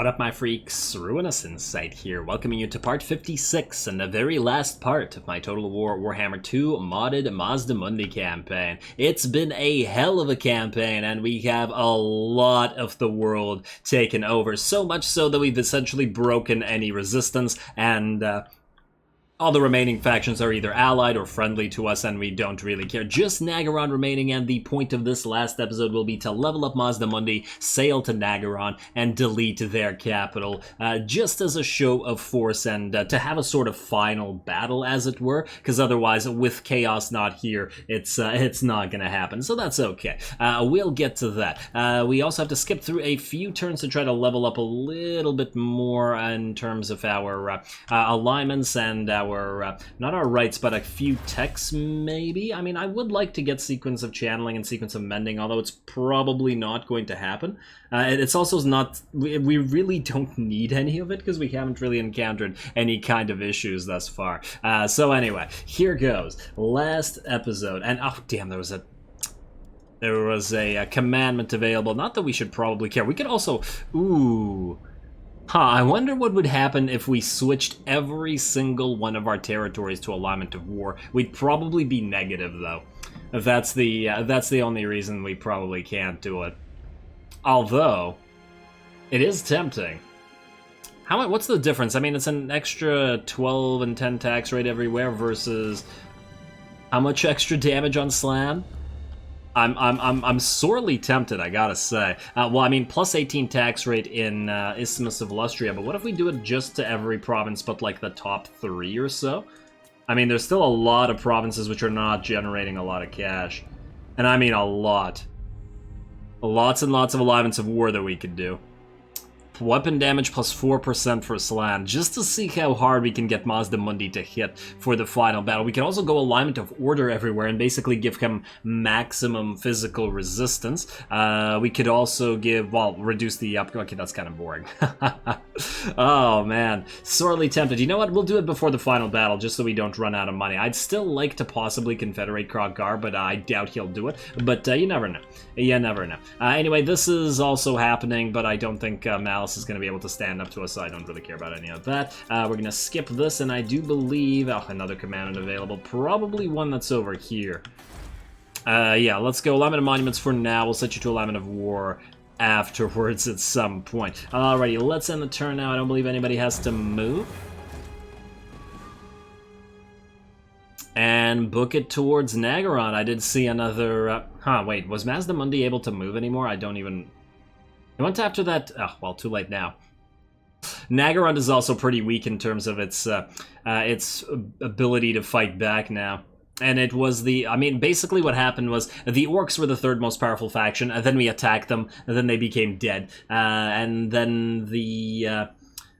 What up, my freaks? RuinousInsight here, welcoming you to part 56 and the very last part of my Total Warhammer 2 modded Mazdamundi campaign. It's been a hell of a campaign, and we have a lot of the world taken over, so much so that we've essentially broken any resistance, and all the remaining factions are either allied or friendly to us, and we don't really care. Just Nagaron remaining, and the point of this last episode will be to level up Mazdamundi, sail to Nagaron, and delete their capital, just as a show of force, and to have a sort of final battle, as it were, because otherwise, with Chaos not here, it's not gonna happen, so that's okay. We'll get to that. We also have to skip through a few turns to try to level up a little bit more in terms of our alignments and our not our rights, but a few techs, maybe? I mean, I would like to get sequence of channeling and sequence of mending, although it's probably not going to happen. It's also not... We really don't need any of it, because we haven't really encountered any kind of issues thus far. So anyway, here goes. Last episode, and oh damn, there was a commandment available. Not that we should probably care. We could also... Ooh... I wonder what would happen if we switched every single one of our territories to alignment of war. We'd probably be negative, though. That's the only reason we probably can't do it. Although, it is tempting. What's the difference? I mean, it's an extra 12 and 10 tax rate everywhere versus how much extra damage on Slann? I'm sorely tempted, I gotta say. Well, I mean, plus 18 tax rate in Isthmus of Lustria, but what if we do it just to every province but like the top 3 or so? I mean, there's still a lot of provinces which are not generating a lot of cash. And I mean a lot. Lots and lots of alignments of war that we could do. Weapon damage plus 4% for Slann, just to see how hard we can get Mazdamundi to hit for the final battle. We can also go alignment of order everywhere and basically give him maximum physical resistance. We could also give, well, reduce the up... Okay, that's kind of boring. Oh, man. Sorely tempted. You know what? We'll do it before the final battle, just so we don't run out of money. I'd still like to possibly confederate Krogar, but I doubt he'll do it. But you never know. You never know. Anyway, this is also happening, but I don't think Malice is going to be able to stand up to us, so I don't really care about any of that. We're going to skip this, and I do believe... Oh, another commandant available. Probably one that's over here. Yeah, let's go alignment of monuments for now. We'll set you to alignment of war afterwards at some point. Alrighty, let's end the turn now. I don't believe anybody has to move. And book it towards Nagaron. I did see another... wait, was Mazdamundi able to move anymore? I don't even... I went after that... Oh, well, too late now. Nagaron is also pretty weak in terms of its ability to fight back now. And it was the... I mean, basically what happened was the orcs were the third most powerful faction, and then we attacked them, and then they became dead. And then the...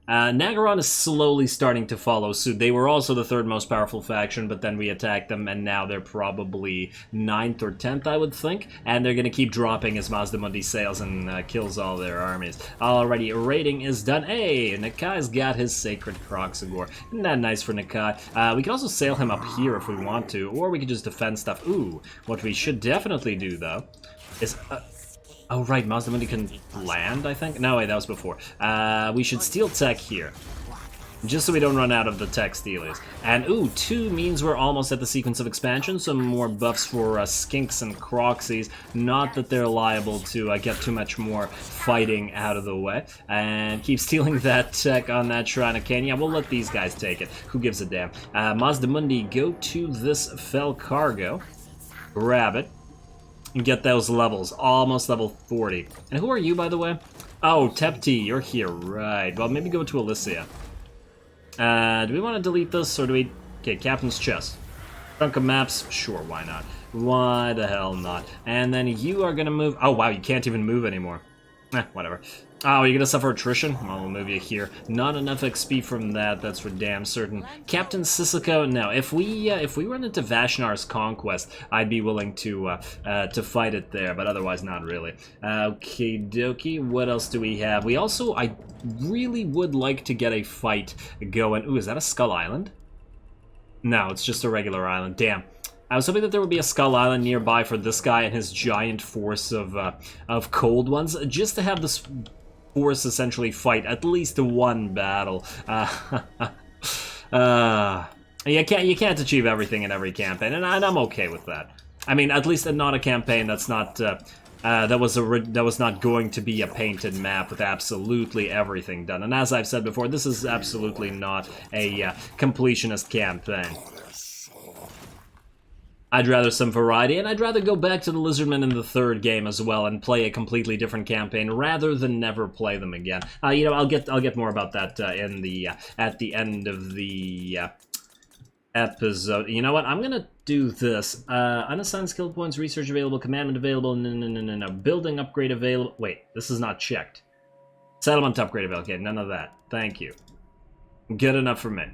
Nagaron is slowly starting to follow suit. They were also the third most powerful faction, but then we attacked them, and now they're probably 9th or 10th, I would think. And they're going to keep dropping as Mazdamundi sails and kills all their armies. Alrighty, raiding is done. Hey, Nakai's got his Sacred Kroxagor. Isn't that nice for Nakai? We can also sail him up here if we want to, or we could just defend stuff. Ooh, what we should definitely do, though, is... Oh, right, Mazdamundi can land, I think? No, wait, that was before. We should steal tech here, just so we don't run out of the tech stealers. And, ooh, 2 means we're almost at the sequence of expansion, some more buffs for skinks and croxies. Not that they're liable to get too much more fighting out of the way. And keep stealing that tech on that Shrine of Cain. Yeah, we'll let these guys take it. Who gives a damn? Mazdamundi, go to this fell cargo. Grab it. And get those levels, almost level 40. And who are you, by the way? Oh, Tepti, you're here, right. Well, maybe go to Elysia. Do we want to delete this, or do we... Okay, Captain's Chest. Chunk of maps, sure, why not? Why the hell not? And then you are gonna move... Oh, wow, you can't even move anymore. Whatever. Oh, you're gonna suffer attrition? Well, we'll move you here. Not enough XP from that, that's for damn certain. Captain Sissoko, no. If we run into Vashnar's Conquest, I'd be willing to fight it there, but otherwise not really. Okie dokie, what else do we have? We also, I really would like to get a fight going. Ooh, is that a Skull Island? No, it's just a regular island, damn. I was hoping that there would be a Skull Island nearby for this guy and his giant force of cold ones, just to have this force essentially fight at least one battle. You can't achieve everything in every campaign, and I'm okay with that. I mean, at least not a campaign that's not that was not going to be a painted map with absolutely everything done. And as I've said before, this is absolutely not a completionist campaign. I'd rather some variety, and I'd rather go back to the Lizardmen in the third game as well and play a completely different campaign rather than never play them again. You know, I'll get more about that in the at the end of the episode. You know what? I'm gonna do this. Unassigned skill points, research available, commandment available, no. Building upgrade available. Wait, this is not checked. Settlement upgrade available. Okay, none of that. Thank you. Good enough for me.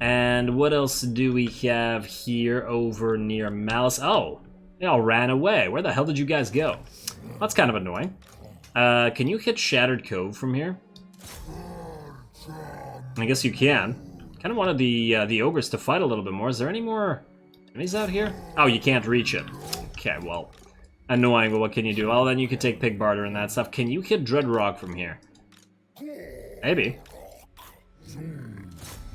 And what else do we have here over near Malice? Oh, they all ran away. Where the hell did you guys go? That's kind of annoying. Can you hit Shattered Cove from here? I guess you can. Kind of wanted the ogres to fight a little bit more. Is there any more enemies out here? Oh, you can't reach it. Okay, well, annoying, but what can you do? Well, then you could take Pig Barter and that stuff. Can you hit Dreadrock from here? Maybe.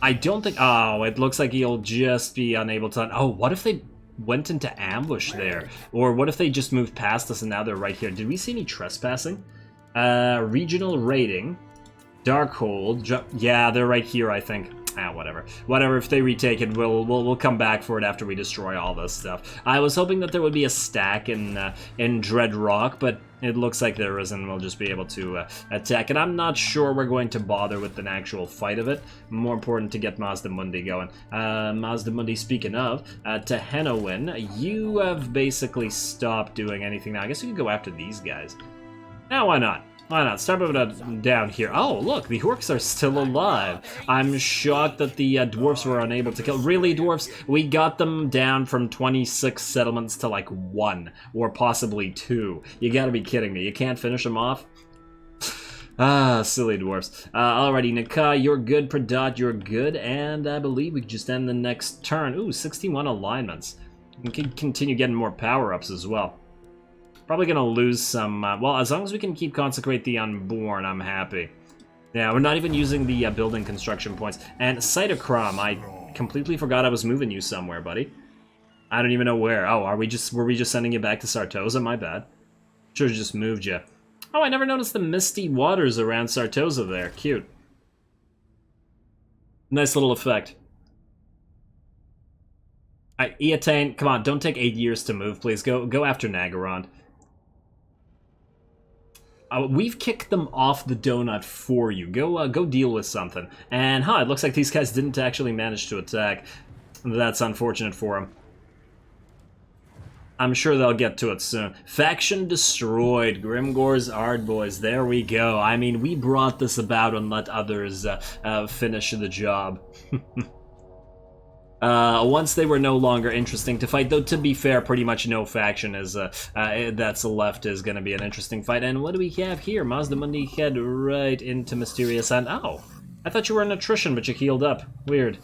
I don't think... Oh, it looks like he'll just be unable to... Oh, what if they went into ambush there? Or what if they just moved past us and now they're right here? Did we see any trespassing? Regional rating. Darkhold. Yeah, they're right here, I think. Ah, whatever. Whatever, if they retake it, we'll come back for it after we destroy all this stuff. I was hoping that there would be a stack in Dreadrock, but it looks like there isn't. We'll just be able to attack. And I'm not sure we're going to bother with an actual fight of it. More important to get Mazdamundi going. Mazdamundi, speaking of, Tehenowin, you have basically stopped doing anything now. I guess we could go after these guys. Now, why not? Why not? Start moving down here. Oh, look, the orcs are still alive. I'm shocked that the dwarves were unable to kill. Really, dwarves? We got them down from 26 settlements to like 1, or possibly 2. You gotta be kidding me. You can't finish them off? Ah, silly dwarves. Alrighty, Nika, you're good. Pradat, you're good. And I believe we can just end the next turn. Ooh, 61 alignments. We can continue getting more power-ups as well. Probably gonna lose some, well, as long as we can keep Consecrate the Unborn, I'm happy. Yeah, we're not even using the building construction points. And Cytochrome, I completely forgot I was moving you somewhere, buddy. I don't even know where. Oh, were we just sending you back to Sartosa? My bad. Should've just moved you. Oh, I never noticed the misty waters around Sartosa there. Cute. Nice little effect. Alright, Eatane, come on, don't take 8 years to move, please. Go after Nagaron. We've kicked them off the donut for you. Go deal with something. And, it looks like these guys didn't actually manage to attack. That's unfortunate for them. I'm sure they'll get to it soon. Faction destroyed. Grimgore's Ardboys. There we go. I mean, we brought this about and let others finish the job. Once they were no longer interesting to fight, though to be fair, pretty much no faction is that's left is going to be an interesting fight. And what do we have here? Mazdamundi head right into Mysterious End. Oh, I thought you were in attrition, but you healed up. Weird.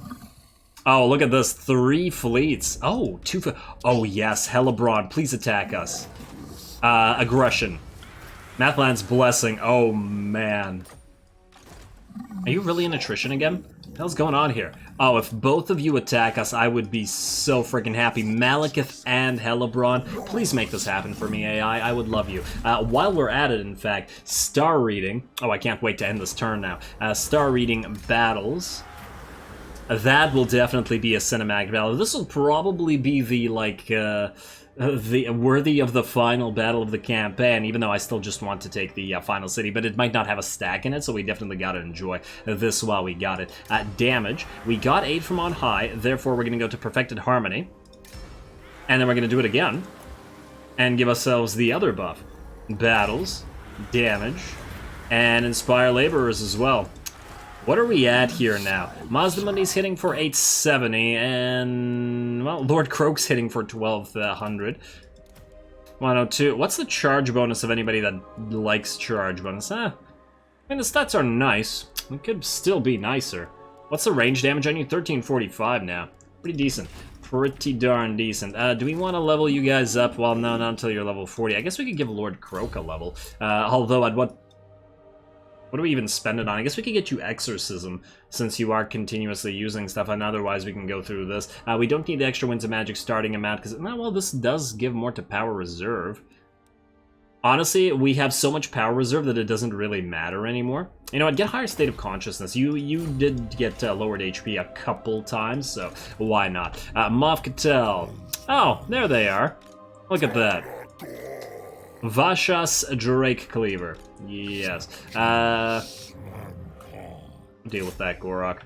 Oh, look at this. 3 fleets. Oh, 2 Oh, yes. Hellebron, please attack us. Aggression. Mathland's Blessing. Oh, man. Are you really in attrition again? What the hell's going on here? Oh, if both of you attack us, I would be so freaking happy. Malekith and Hellebron, please make this happen for me, AI. I would love you. While we're at it, in fact, Star Reading. Oh, I can't wait to end this turn now. Star Reading Battles. That will definitely be a cinematic battle. This will probably be the, like, the worthy of the final battle of the campaign, even though I still just want to take the final city, but it might not have a stack in it, so we definitely gotta enjoy this while we got it. Damage, we got 8 from on high, therefore we're gonna go to Perfected Harmony, and then we're gonna do it again, and give ourselves the other buff. Battles, damage, and Inspire Laborers as well. What are we at here now? Mazdamundi's hitting for 870, and, well, Lord Croak's hitting for 1200. 102. What's the charge bonus of anybody that likes charge bonus? I mean, the stats are nice. It could still be nicer. What's the range damage on you? 1345 now. Pretty decent. Pretty darn decent. Do we want to level you guys up? Well, no, not until you're level 40. I guess we could give Lord Croak a level. Although at what What do we even spend it on? I guess we could get you Exorcism, since you are continuously using stuff, and otherwise we can go through this. We don't need the extra Winds of Magic starting amount, because, well, this does give more to Power Reserve. Honestly, we have so much Power Reserve that it doesn't really matter anymore. You know what, get higher State of Consciousness. You did get lowered HP a couple times, so why not? Moff Cattell. Oh, there they are. Look at that. Vashas Drake Cleaver. Yes. Deal with that, Gorok.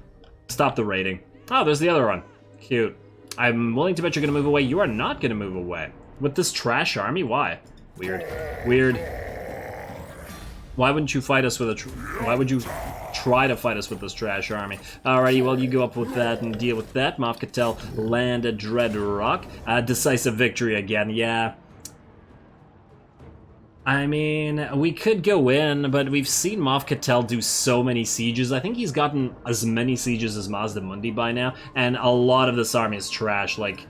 Stop the raiding. Oh, there's the other one. Cute. I'm willing to bet you're gonna move away. You are not gonna move away. With this trash army? Why? Weird. Weird. Why wouldn't you fight us with a... Why would you try to fight us with this trash army? Alrighty, well, you go up with that and deal with that. Moff Cattell, land a Dread Rock. Decisive victory again, yeah. I mean, we could go in, but we've seen Moff Cattell do so many sieges. I think he's gotten as many sieges as Mazdamundi by now, and a lot of this army is trash. Like,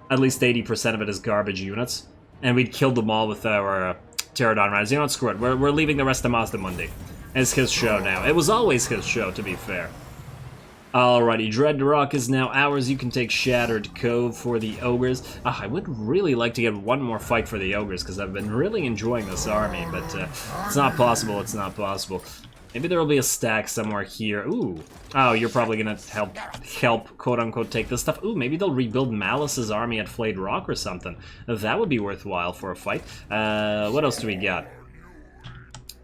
at least 80% of it is garbage units. And we'd killed them all with our Pterodon Riders. You know what, screw it. We're leaving the rest of Mazdamundi. It's his show now. It was always his show, to be fair. Alrighty, Dread Rock is now ours. You can take Shattered Cove for the Ogres. I would really like to get one more fight for the Ogres, because I've been really enjoying this army, but it's not possible, it's not possible. Maybe there will be a stack somewhere here. Ooh. Oh, you're probably gonna help, quote-unquote, take this stuff. Ooh, maybe they'll rebuild Malice's army at Flayed Rock or something. That would be worthwhile for a fight. What else do we got?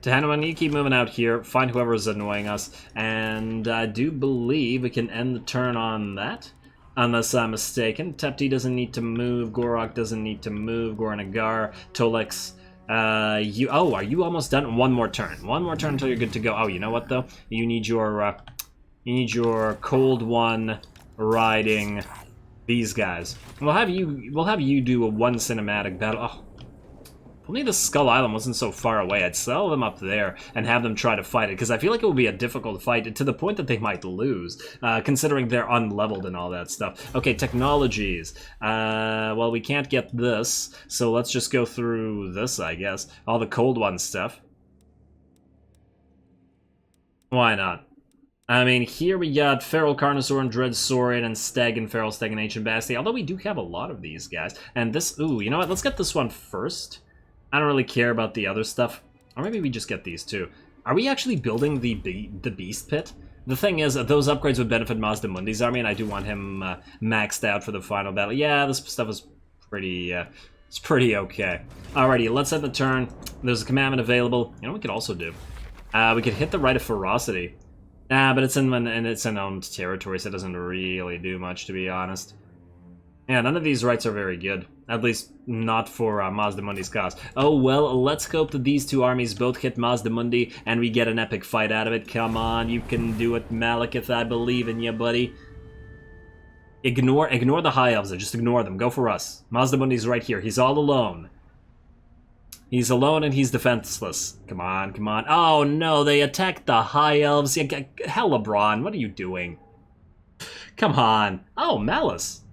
Tehanaman, you keep moving out here, find whoever's annoying us, and I do believe we can end the turn on that, unless I'm mistaken. Tepti doesn't need to move, Gorok doesn't need to move, Gornagar, Tolex, are you almost done? One more turn until you're good to go. Oh, you know what though? You need your cold one riding these guys. We'll have you do a one cinematic battle. Oh. If only the Skull Island wasn't so far away, I'd sell them up there and have them try to fight it, because I feel like it will be a difficult fight to the point that they might lose, considering they're unleveled and all that stuff. Okay, technologies. Well, we can't get this, so let's just go through this, I guess. All the Cold One stuff. Why not? I mean, here we got Feral Carnosaur and Dread Saurian and Stag and Feral Stag and Ancient Basti, although we do have a lot of these guys. And this, ooh, you know what? Let's get this one first. I don't really care about the other stuff. Or maybe we just get these two. Are we actually building the Beast Pit? The thing is, those upgrades would benefit Mazdamundi's army, and I do want him maxed out for the final battle. Yeah, this stuff is pretty, it's pretty okay. Alrighty, let's end the turn. There's a commandment available. You know what we could also do? We could hit the Rite of Ferocity. But it's in its owned territory, so it doesn't really do much, to be honest. Yeah, none of these rights are very good. At least not for Mazdamundi's cause. Oh well, let's hope that these two armies both hit Mazdamundi and we get an epic fight out of it. Come on, you can do it, Malekith. I believe in you, buddy. Ignore the High Elves. Just ignore them. Go for us. Mazdamundi's right here. He's all alone. He's alone and he's defenseless. Come on, come on. Oh no, they attacked the High Elves. Helebron, what are you doing? Come on. Oh, Malice.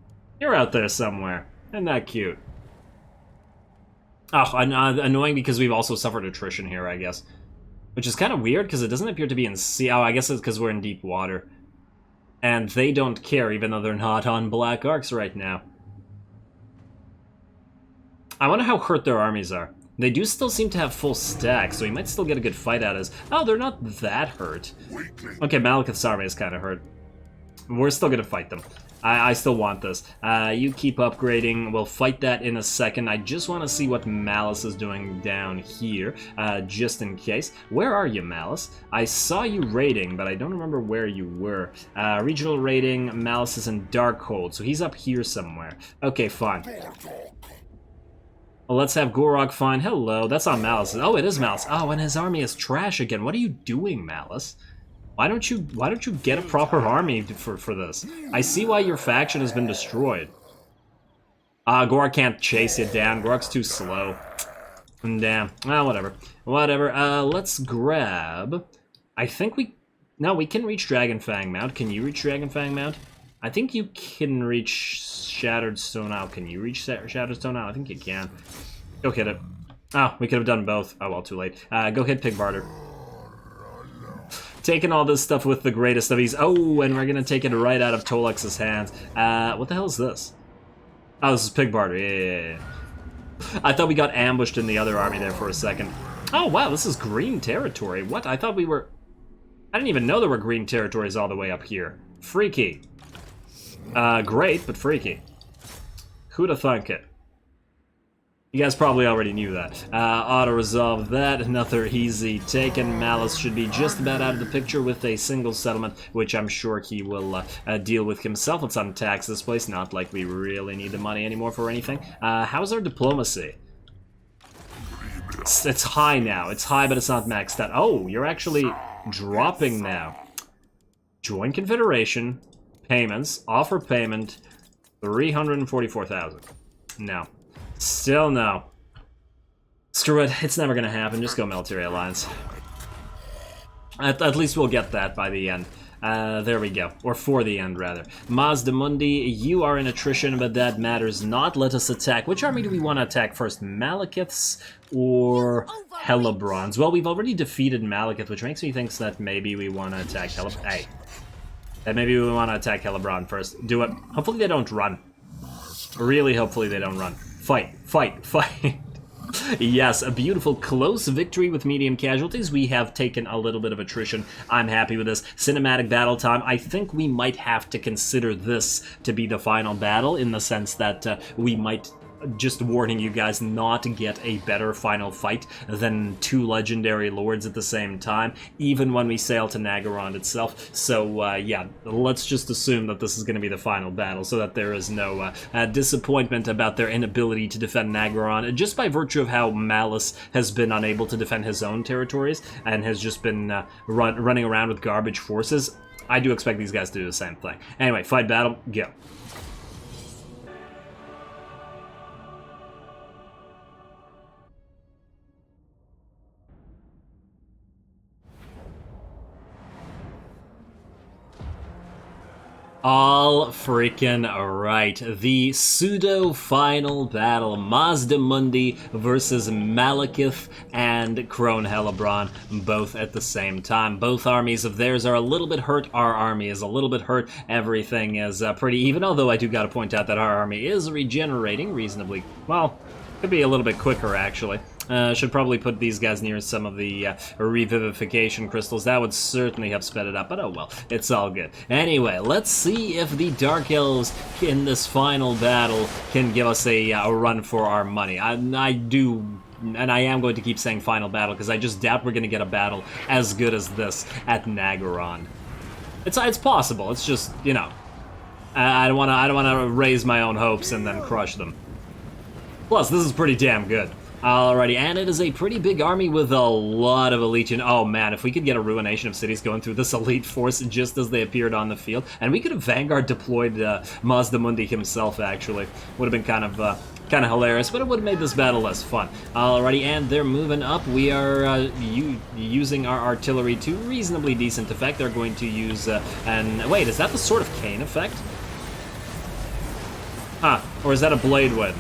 You're out there somewhere. Isn't that cute? Oh, annoying because we've also suffered attrition here, I guess. Which is kind of weird because it doesn't appear to be in sea. Oh, I guess it's because we're in deep water. And they don't care even though they're not on Black Arcs right now. I wonder how hurt their armies are. They do still seem to have full stacks, so we might still get a good fight out of us. Oh, they're not that hurt. Okay, Malekith's army is kind of hurt. We're still going to fight them. I still want this. You keep upgrading. We'll fight that in a second. I just want to see what Malice is doing down here, just in case. Where are you, Malice? I saw you raiding, but I don't remember where you were. Regional raiding. Malice is in Darkhold, so he's up here somewhere. Okay, fine. Well, let's have Gorok find. Hello, that's not Malice. Oh, it is Malice. Oh, and his army is trash again. What are you doing, Malice? Why don't you get a proper army for this? I see why your faction has been destroyed. Gorok can't chase you down. Gorok's too slow. Damn. Whatever. Whatever. Let's grab. I think we can reach Dragonfang Mount. Can you reach Dragonfang Mount? I think you can reach Shattered Stone Isle. Can you reach Shattered Stone Isle? I think you can. Go hit it. Oh, we could have done both. Oh well, too late. Go hit Pig Barter. Taking all this stuff with the greatest of ease. Oh, and we're gonna take it right out of Tolex's hands. What the hell is this? Oh, this is Pig Barter. Yeah. I thought we got ambushed in the other army there for a second. Oh, wow, this is green territory. What? I thought we were... I didn't even know there were green territories all the way up here. Freaky. Great, but freaky. Who'd have thunk it? You guys probably already knew that. Auto-resolve that. Another easy taken. Malice should be just about out of the picture with a single settlement, which I'm sure he will deal with himself. Let's untax this place. Not like we really need the money anymore for anything. How's our diplomacy? It's high now. It's high, but it's not maxed out. Oh, you're actually dropping now. Join Confederation. Payments. Offer payment. 344,000. No. Still no. Screw it. It's never gonna happen. Just go military alliance. At least we'll get that by the end. There we go. Or for the end, rather. Mazdamundi, you are in attrition, but that matters not. Let us attack. Which army do we want to attack first? Malekith's or Hellebrand's? Well, we've already defeated Malekith, which makes me think that maybe we want to attack Hellebrand. Hey. That maybe we want to attack Hellebrand first. Do it. Hopefully they don't run. Really, hopefully they don't run. Fight, fight, fight. Yes, a beautiful close victory with medium casualties. We have taken a little bit of attrition. I'm happy with this. Cinematic battle time. I think we might have to consider this to be the final battle in the sense that we might... Just warning you guys not to get a better final fight than two legendary lords at the same time, even when we sail to Nagaron itself. So, yeah, let's just assume that this is going to be the final battle so that there is no disappointment about their inability to defend Nagaron, just by virtue of how Malice has been unable to defend his own territories and has just been running around with garbage forces. I do expect these guys to do the same thing. Anyway, fight battle, go. All freaking right. The pseudo-final battle. Mazdamundi versus Malekith and Crone Hellebrand, both at the same time. Both armies of theirs are a little bit hurt. Our army is a little bit hurt. Everything is pretty even, although I do gotta point out that our army is regenerating reasonably. Well, could be a little bit quicker, actually. Should probably put these guys near some of the revivification crystals. That would certainly have sped it up, but oh well, it's all good. Anyway, let's see if the Dark Elves in this final battle can give us a run for our money. I do, and I am going to keep saying final battle, because I just doubt we're going to get a battle as good as this at Nagaron. It's possible, it's just, you know, I don't want to raise my own hopes and then crush them. Plus, this is pretty damn good. Alrighty, and it is a pretty big army with a lot of elite. Oh man, if we could get a Ruination of Cities going through this elite force just as they appeared on the field, and we could have Vanguard deployed Mazdamundi himself, actually. Would have been kind of hilarious, but it would have made this battle less fun. Alrighty, and they're moving up. We are using our artillery to reasonably decent effect. They're going to use, and wait, is that the Sword of Cain effect? Huh, or is that a Blade Wind?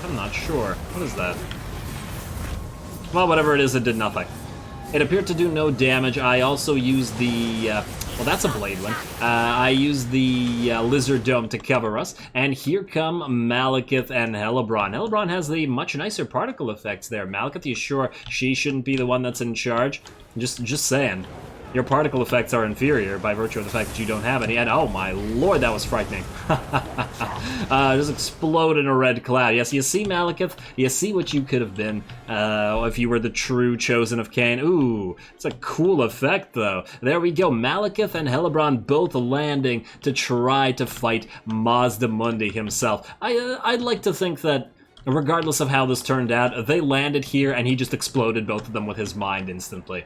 I'm not sure. What is that? Well, whatever it is, it did nothing. It appeared to do no damage. I also used the... well, that's a Blade Wind. I used the Lizard Dome to cover us. And here come Malekith and Hellebrand. Hellebrand has the much nicer particle effects there. Malekith, you sure she shouldn't be the one that's in charge? Just saying. Your particle effects are inferior by virtue of the fact that you don't have any. And oh my lord, that was frightening. Just explode in a red cloud. Yes, you see, Malekith? You see what you could have been if you were the true chosen of Cain. Ooh, it's a cool effect, though. There we go. Malekith and Hellebrand both landing to try to fight Mazdamundi himself. I'd like to think that, regardless of how this turned out, they landed here and he just exploded both of them with his mind instantly.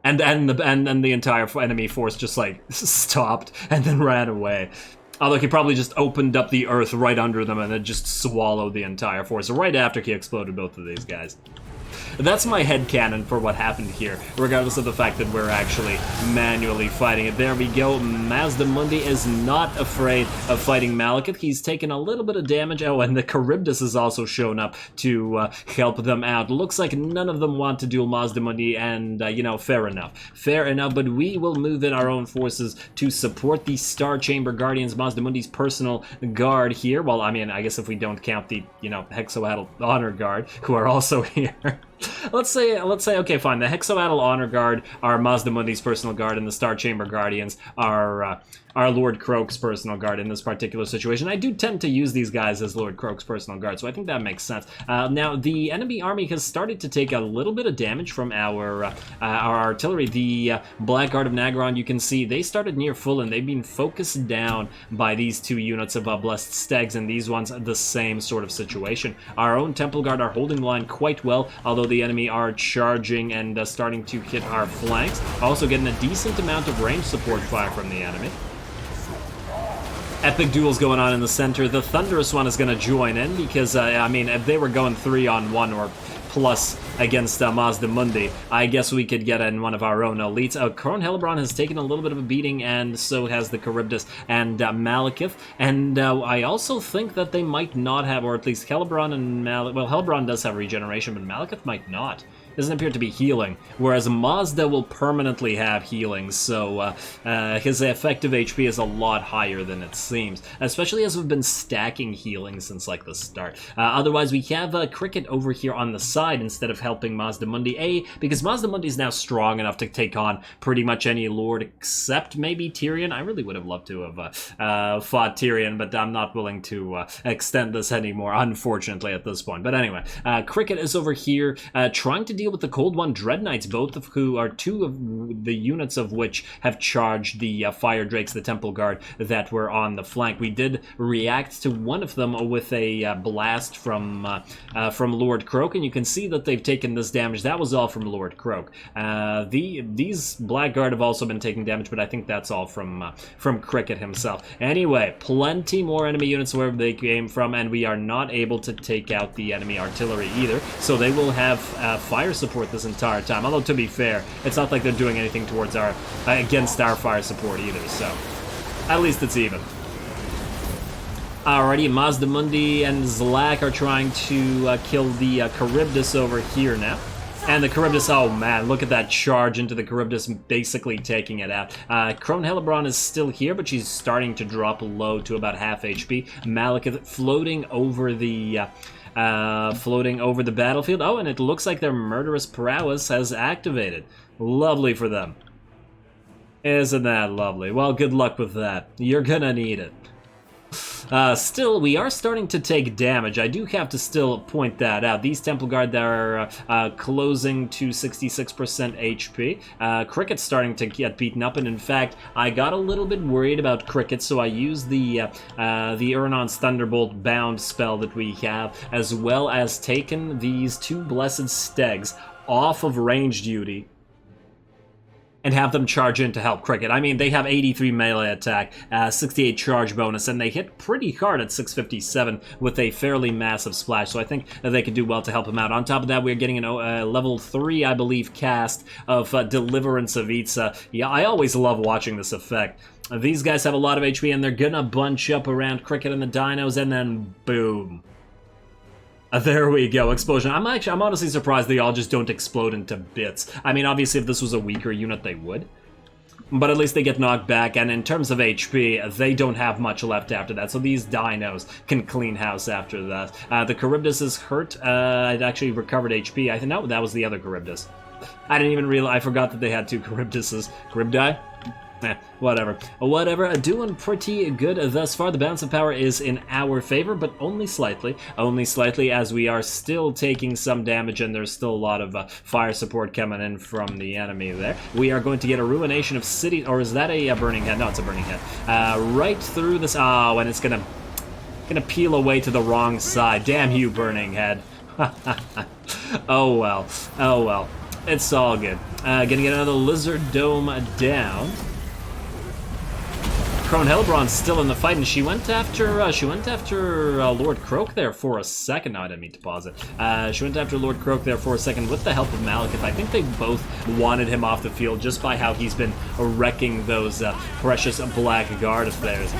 And the entire enemy force just, like, stopped and then ran away. Although he probably just opened up the earth right under them and then just swallowed the entire force right after he exploded both of these guys. That's my headcanon for what happened here, regardless of the fact that we're actually manually fighting it. There we go. Mazdamundi is not afraid of fighting Malekith. He's taken a little bit of damage. Oh, and the Charybdis has also shown up to help them out. Looks like none of them want to duel Mazdamundi, and, you know, fair enough. Fair enough, but we will move in our own forces to support the Star Chamber Guardians, Mazdamundi's personal guard here. Well, I mean, I guess if we don't count the, you know, Hexoatl Honor Guard, who are also here. Let's say, okay, fine. The Hexoatl Honor Guard are Mazdamundi's personal guard, and the Star Chamber Guardians are Lord Croak's personal guard in this particular situation. I do tend to use these guys as Lord Croak's personal guard, so I think that makes sense. Now, the enemy army has started to take a little bit of damage from our artillery. The Black Guard of Nagaron, you can see, they started near full, and they've been focused down by these two units of Blessed Stags, and these ones, the same sort of situation. Our own Temple Guard are holding the line quite well, although the enemy are charging and starting to hit our flanks. Also getting a decent amount of range support fire from the enemy. Epic duels going on in the center. The Thunderous one is going to join in because, I mean, if they were going 3-on-1 or plus against Mazdamundi, I guess we could get in one of our own elites. Crone Hellebron has taken a little bit of a beating, and so has the Charybdis and Malekith. And I also think that they might not have, or at least Hellebron and Malekith. Well, Hellebron does have regeneration, but Malekith might not. Doesn't appear to be healing, whereas Mazda will permanently have healing, so his effective HP is a lot higher than it seems, especially as we've been stacking healing since, like, the start. Otherwise, we have Cricket over here on the side instead of helping Mazdamundi, because Mazdamundi is now strong enough to take on pretty much any lord except maybe Tyrion. I really would have loved to have fought Tyrion, but I'm not willing to extend this anymore, unfortunately, at this point. But anyway, Cricket is over here trying to deal with the Cold One Dread Knights, both of who are two of the units of which have charged the Fire Drakes, the Temple Guard, that were on the flank. We did react to one of them with a blast from Lord Croak, and you can see that they've taken this damage. That was all from Lord Croak. These Blackguard have also been taking damage, but I think that's all from Cricket himself. Anyway, plenty more enemy units wherever they came from, and we are not able to take out the enemy artillery either, so they will have fire support this entire time. Although, to be fair, it's not like they're doing anything towards our against our fire support either, so at least it's even. Alrighty, Mazdamundi and Zlak are trying to kill the Charybdis over here now. And the Charybdis, oh man, look at that charge into the Charybdis, basically taking it out. Crone Hellebron is still here, but she's starting to drop low to about half HP. Malekith floating over the battlefield. Oh, and it looks like their murderous prowess has activated. Lovely for them. Isn't that lovely? Well, good luck with that. You're gonna need it. Still, we are starting to take damage. I do have to still point that out. These Temple Guard that are closing to 66% HP. Cricket's starting to get beaten up, and in fact, I got a little bit worried about Cricket, so I used the Urnon's Thunderbolt bound spell that we have, as well as taken these two Blessed Stegs off of range duty and have them charge in to help Cricket. I mean, they have 83 melee attack, 68 charge bonus, and they hit pretty hard at 657 with a fairly massive splash, so I think that they could do well to help him out. On top of that, we're getting a level 3, I believe, cast of Deliverance of Itza. Yeah, I always love watching this effect. These guys have a lot of HP, and they're gonna bunch up around Cricket and the dinos, and then boom. There we go, explosion. I'm honestly surprised they all just don't explode into bits. I mean, obviously, if this was a weaker unit, they would. But at least they get knocked back, and in terms of HP, they don't have much left after that, so these dinos can clean house after that. The Charybdis is hurt. It actually recovered HP. I think that was the other Charybdis. I didn't even realize. I forgot that they had two Charybdises. Charybdi? Whatever. Doing pretty good thus far. The balance of power is in our favor, but only slightly. Only slightly, as we are still taking some damage, and there's still a lot of fire support coming in from the enemy there. We are going to get a ruination of city, or is that a burning head? No, it's a burning head. Right through this. Oh, and it's gonna peel away to the wrong side. Damn you, burning head. Oh well. Oh well. It's all good. Gonna get another Lizard Dome down. Crone Hellbrand's still in the fight, and she went after Lord Croak there for a second. No, I didn't mean to pause it. She went after Lord Croak there for a second with the help of Malekith. I think they both wanted him off the field just by how he's been wrecking those precious Black Guard of theirs.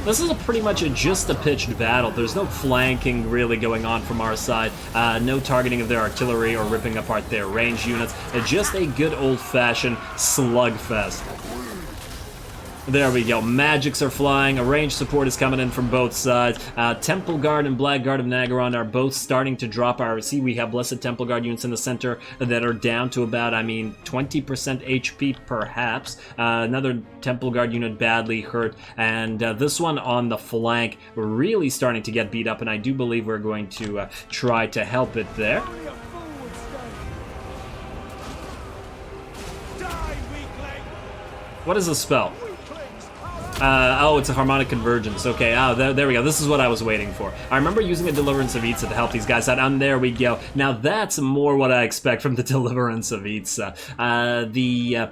This is pretty much just a pitched battle. There's no flanking really going on from our side. No targeting of their artillery or ripping apart their ranged units. Just a good old-fashioned slugfest. There we go. Magics are flying. A ranged support is coming in from both sides. Temple Guard and Black Guard of Nagaron are both starting to drop our... See, we have Blessed Temple Guard units in the center that are down to about, 20% HP perhaps. Another Temple Guard unit badly hurt. And this one on the flank really starting to get beat up. And I do believe we're going to try to help it there. What is the spell? Oh, it's a harmonic convergence. Okay, there we go. This is what I was waiting for. I remember using a Deliverance of Itza to help these guys out, and there we go. Now that's more what I expect from the Deliverance of Itza. The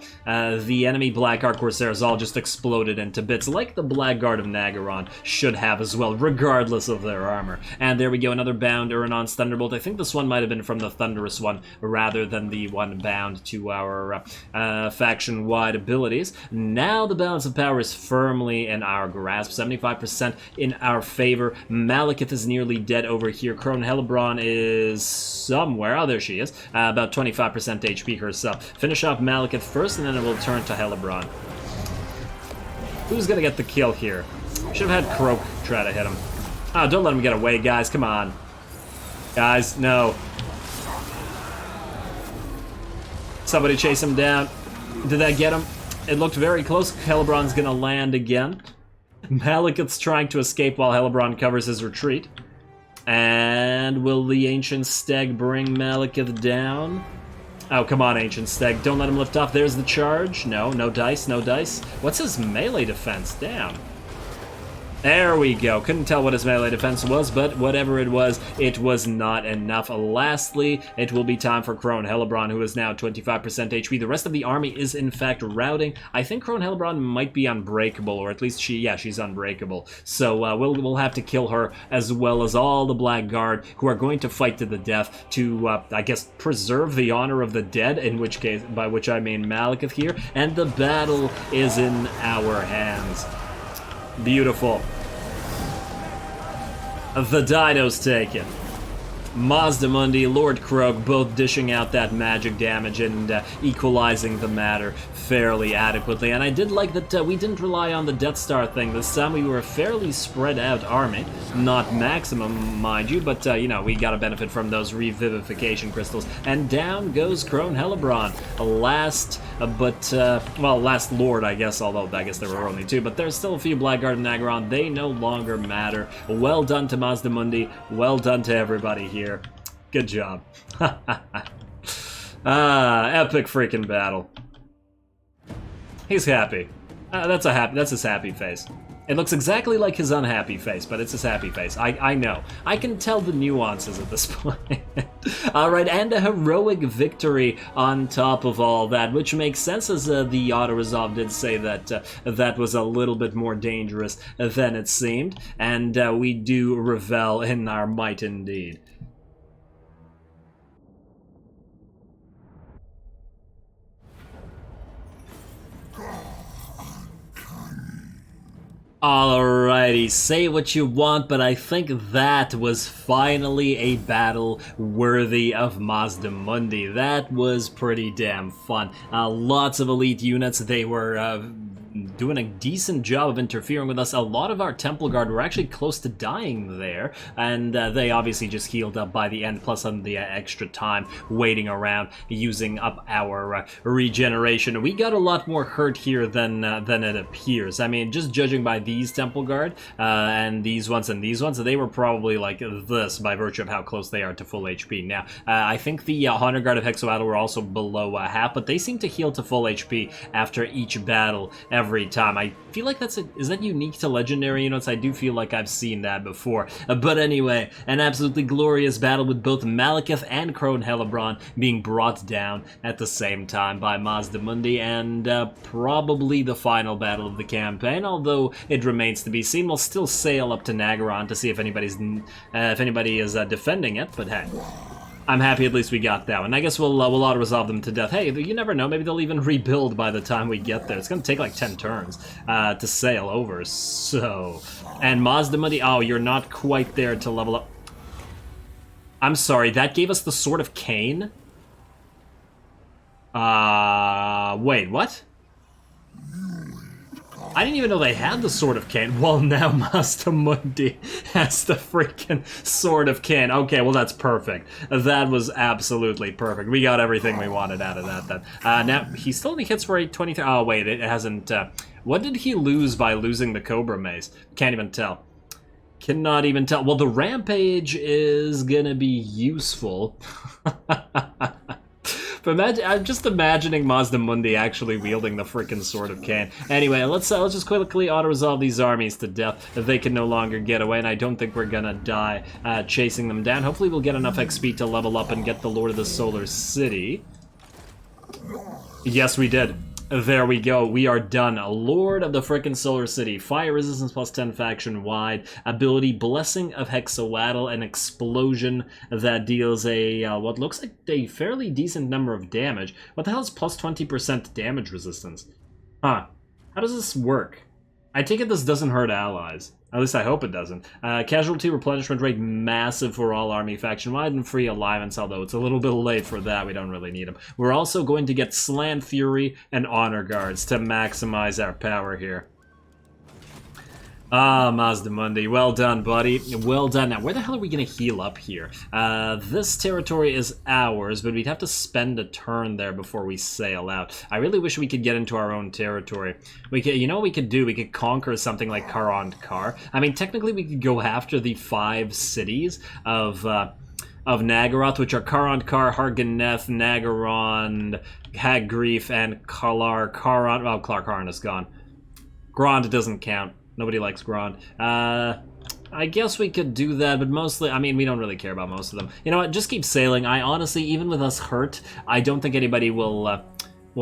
enemy Black Guard Corsairs all just exploded into bits, like the Black Guard of Nagaron should have as well, regardless of their armor. And there we go, another bound Uranon's Thunderbolt. I think this one might have been from the Thunderous one, rather than the one bound to our faction-wide abilities. Now the balance of power is firmly in our grasp, 75% in our favor. Malekith is nearly dead over here. Crone Hellbrand is somewhere. Oh, there she is. About 25% HP herself. Finish off Malekith first, and then it will turn to Hellbrand. Who's gonna get the kill here? Should have had Croak try to hit him. Oh, don't let him get away, guys. Come on. Guys, no. Somebody chase him down. Did that get him? It looked very close. Hellbrand's gonna land again. Malekith's trying to escape while Hellbrand covers his retreat. And will the Ancient Stag bring Malekith down? Oh, come on, Ancient Stag. Don't let him lift off. There's the charge. No, no dice, no dice. What's his melee defense? Damn. There we go. Couldn't tell what his melee defense was, but whatever it was not enough. Lastly, it will be time for Crone Hellbrand, who is now 25% HP. The rest of the army is, in fact, routing. I think Crone Hellbrand might be unbreakable, or at least she's unbreakable. So we'll have to kill her, as well as all the Black Guard, who are going to fight to the death to, I guess, preserve the honor of the dead, in which case, by which I mean Malekith here, and the battle is in our hands. Beautiful. The Dido's taken. Mazdamundi, Lord Croak, both dishing out that magic damage and equalizing the matter fairly adequately. And I did like that we didn't rely on the Death Star thing this time. We were a fairly spread out army. Not maximum, mind you, but, we got a benefit from those revivification crystals. And down goes Crone Hellbrand. Last Lord, I guess, although I guess there were only two, but there's still a few Blackguard and Nagaron. They no longer matter. Well done to Mazdamundi. Well done to everybody here. Good job. Epic freaking battle. He's happy. That's his happy face. It looks exactly like his unhappy face, but it's his happy face. I know. I can tell the nuances at this point. Alright, and a heroic victory on top of all that, which makes sense, as the auto-resolve did say that that was a little bit more dangerous than it seemed, and we do revel in our might indeed. Alrighty, say what you want, but I think that was finally a battle worthy of Mazdamundi. That was pretty damn fun. Lots of elite units. They were doing a decent job of interfering with us. A lot of our Temple Guard were actually close to dying there, and they obviously just healed up by the end, plus on the extra time waiting around, using up our regeneration. We got a lot more hurt here than it appears. I mean, just judging by these Temple Guard, and these ones, they were probably like this by virtue of how close they are to full HP. Now, I think the Honor Guard of Hexoatl were also below half, but they seem to heal to full HP after each battle every time. I feel like is that unique to legendary units? I do feel like I've seen that before. But anyway, an absolutely glorious battle with both Malekith and Crone Hellebron being brought down at the same time by Mazdamundi, and probably the final battle of the campaign, although it remains to be seen. We'll still sail up to Nagaron to see if anybody is defending it, but hey. I'm happy at least we got that one. I guess we'll auto-resolve them to death. Hey, you never know. Maybe they'll even rebuild by the time we get there. It's going to take like 10 turns to sail over, so... And Mazdamundi... Oh, you're not quite there to level up. I'm sorry, that gave us the Sword of Cain? Wait, what? I didn't even know they had the Sword of Cain. Well, now Mazdamundi has the freaking Sword of Cain. Okay, well, that's perfect. That was absolutely perfect. We got everything we wanted out of that then. Now, he still only hits for 823. Oh, wait, it hasn't... what did he lose by losing the Cobra Mace? Can't even tell. Cannot even tell. Well, the Rampage is gonna be useful. But I'm just imagining Mazdamundi actually wielding the frickin' Sword of Cain. Anyway, let's just quickly auto-resolve these armies to death if they can no longer get away, and I don't think we're gonna die chasing them down. Hopefully we'll get enough XP to level up and get the Lord of the Solar City. Yes, we did. There we go. We are done. A Lord of the frickin' Solar City. Fire resistance plus 10 faction wide. Ability Blessing of Hexawaddle. An explosion that deals a what looks like a fairly decent number of damage. What the hell is plus 20% damage resistance? Huh. How does this work? I take it this doesn't hurt allies. At least I hope it doesn't. Casualty replenishment rate massive for all army faction wide, and free alignments, although it's a little bit late for that. We don't really need them. We're also going to get Slann Fury and Honor Guards to maximize our power here. Ah, Mazdamundi, well done, buddy. Well done. Now, where the hell are we going to heal up here? This territory is ours, but we'd have to spend a turn there before we sail out. I really wish we could get into our own territory. We could, you know what we could do? We could conquer something like Karond Kar. I mean, technically, we could go after the 5 cities of Nagaroth, which are Karond Kar, Harganeth, Nagaron, Haggrief, and Kalar Karon. Well, Kalar Karon is gone. Grond doesn't count. Nobody likes Grond. I guess we could do that, but mostly, I mean, we don't really care about most of them. You know what? Just keep sailing. I honestly, even with us hurt, I don't think anybody will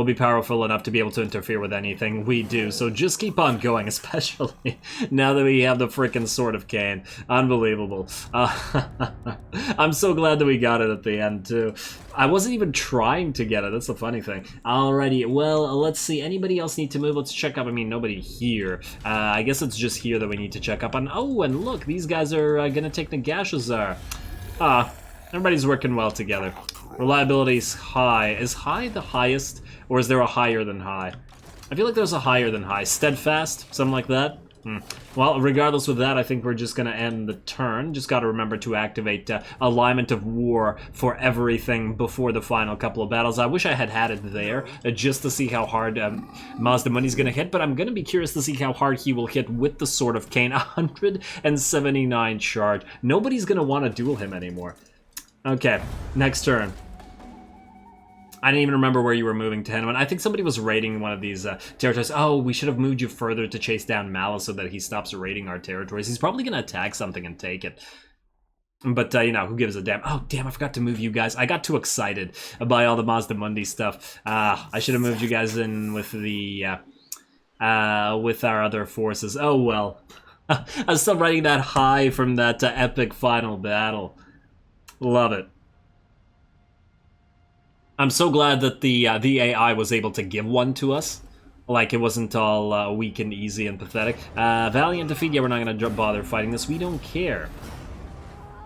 be powerful enough to be able to interfere with anything we do. So just keep on going, especially now that we have the frickin' Sword of Cain. Unbelievable. I'm so glad that we got it at the end, too. I wasn't even trying to get it. That's the funny thing. Alrighty, well, let's see. Anybody else need to move? Let's check up. I mean, nobody here. I guess it's just here that we need to check up on. Oh, and look, these guys are gonna take Nagashazar. Everybody's working well together. Reliability's high. Is high the highest, or is there a higher than high? I feel like there's a higher than high. Steadfast? Something like that? Well, regardless of that, I think we're just going to end the turn. Just got to remember to activate Alignment of War for everything before the final couple of battles. I wish I had it there just to see how hard Mazdamundi's going to hit, but I'm going to be curious to see how hard he will hit with the Sword of Cain. 179 charge. Nobody's going to want to duel him anymore. Okay, next turn. I didn't even remember where you were moving to, Hanuman. I think somebody was raiding one of these territories. Oh, we should have moved you further to chase down Malice so that he stops raiding our territories. He's probably going to attack something and take it. But, you know, who gives a damn? Oh, damn, I forgot to move you guys. I got too excited by all the Mazdamundi stuff. I should have moved you guys in with the, with our other forces. Oh, well. I'm still writing that high from that epic final battle. Love it. I'm so glad that the AI was able to give one to us. Like, it wasn't all weak and easy and pathetic. Valiant defeat, yeah, we're not going to bother fighting this. We don't care.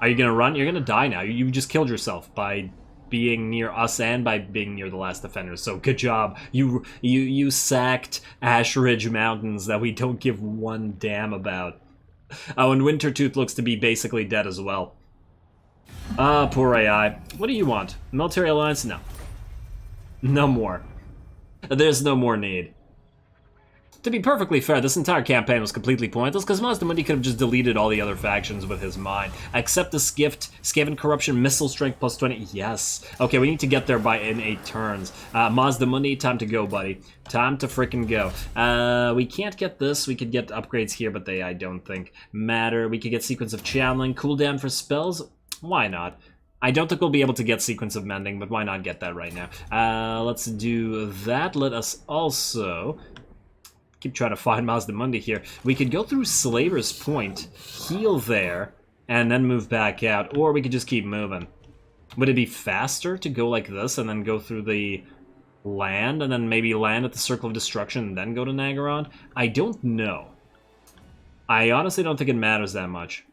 Are you going to run? You're going to die now. You just killed yourself by being near us and by being near the last defenders. So good job. You sacked Ash Ridge Mountains that we don't give one damn about. Oh, and Wintertooth looks to be basically dead as well. Ah, poor AI. What do you want? Military alliance? No. No more. There's no more need. to be perfectly fair, this entire campaign was completely pointless because Mazdamundi could have just deleted all the other factions with his mind. Accept this gift, Skaven Corruption, Missile Strength plus 20, yes. Okay, we need to get there in 8 turns. Mazdamundi, time to go, buddy. Time to frickin' go. We can't get this, we could get upgrades here, but they, I don't think, matter. We could get Sequence of Channeling, cooldown for spells, why not? I don't think we'll be able to get Sequence of Mending, but why not get that right now? Let's do that. Let us also keep trying to find Mazdamundi here. We could go through Slaver's Point, heal there, and then move back out, or we could just keep moving. Would it be faster to go like this and then go through the land, and then maybe land at the Circle of Destruction and then go to Nagaron? I don't know. I honestly don't think it matters that much.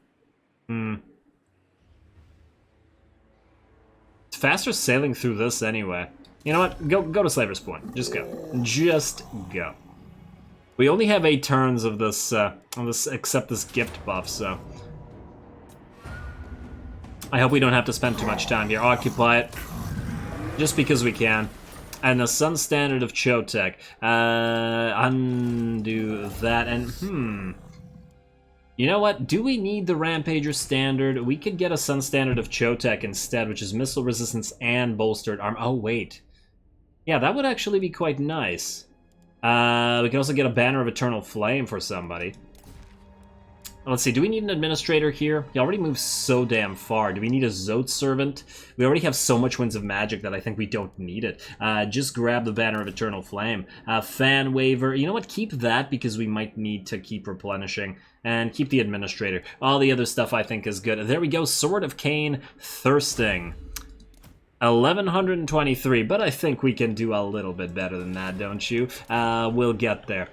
It's faster sailing through this anyway. You know what? Go to Slaver's Point. Just go. Just go. We only have 8 turns of this, except this gift buff, so I hope we don't have to spend too much time here. Occupy it, just because we can. And the Sun Standard of Chotek. Undo that, and you know what? Do we need the Rampager Standard? We could get a Sun Standard of Chotek instead, which is missile resistance and bolstered armor. Oh, wait. Yeah, that would actually be quite nice. We can also get a Banner of Eternal Flame for somebody. Let's see, do we need an Administrator here? He already moves so damn far. Do we need a Zote Servant? We already have so much Winds of Magic that I think we don't need it. Just grab the Banner of Eternal Flame. Fan Waver, you know what? Keep that because we might need to keep replenishing. And keep the Administrator. All the other stuff I think is good. There we go, Sword of Cain, Thirsting. 1123, but I think we can do a little bit better than that, don't you? We'll get there.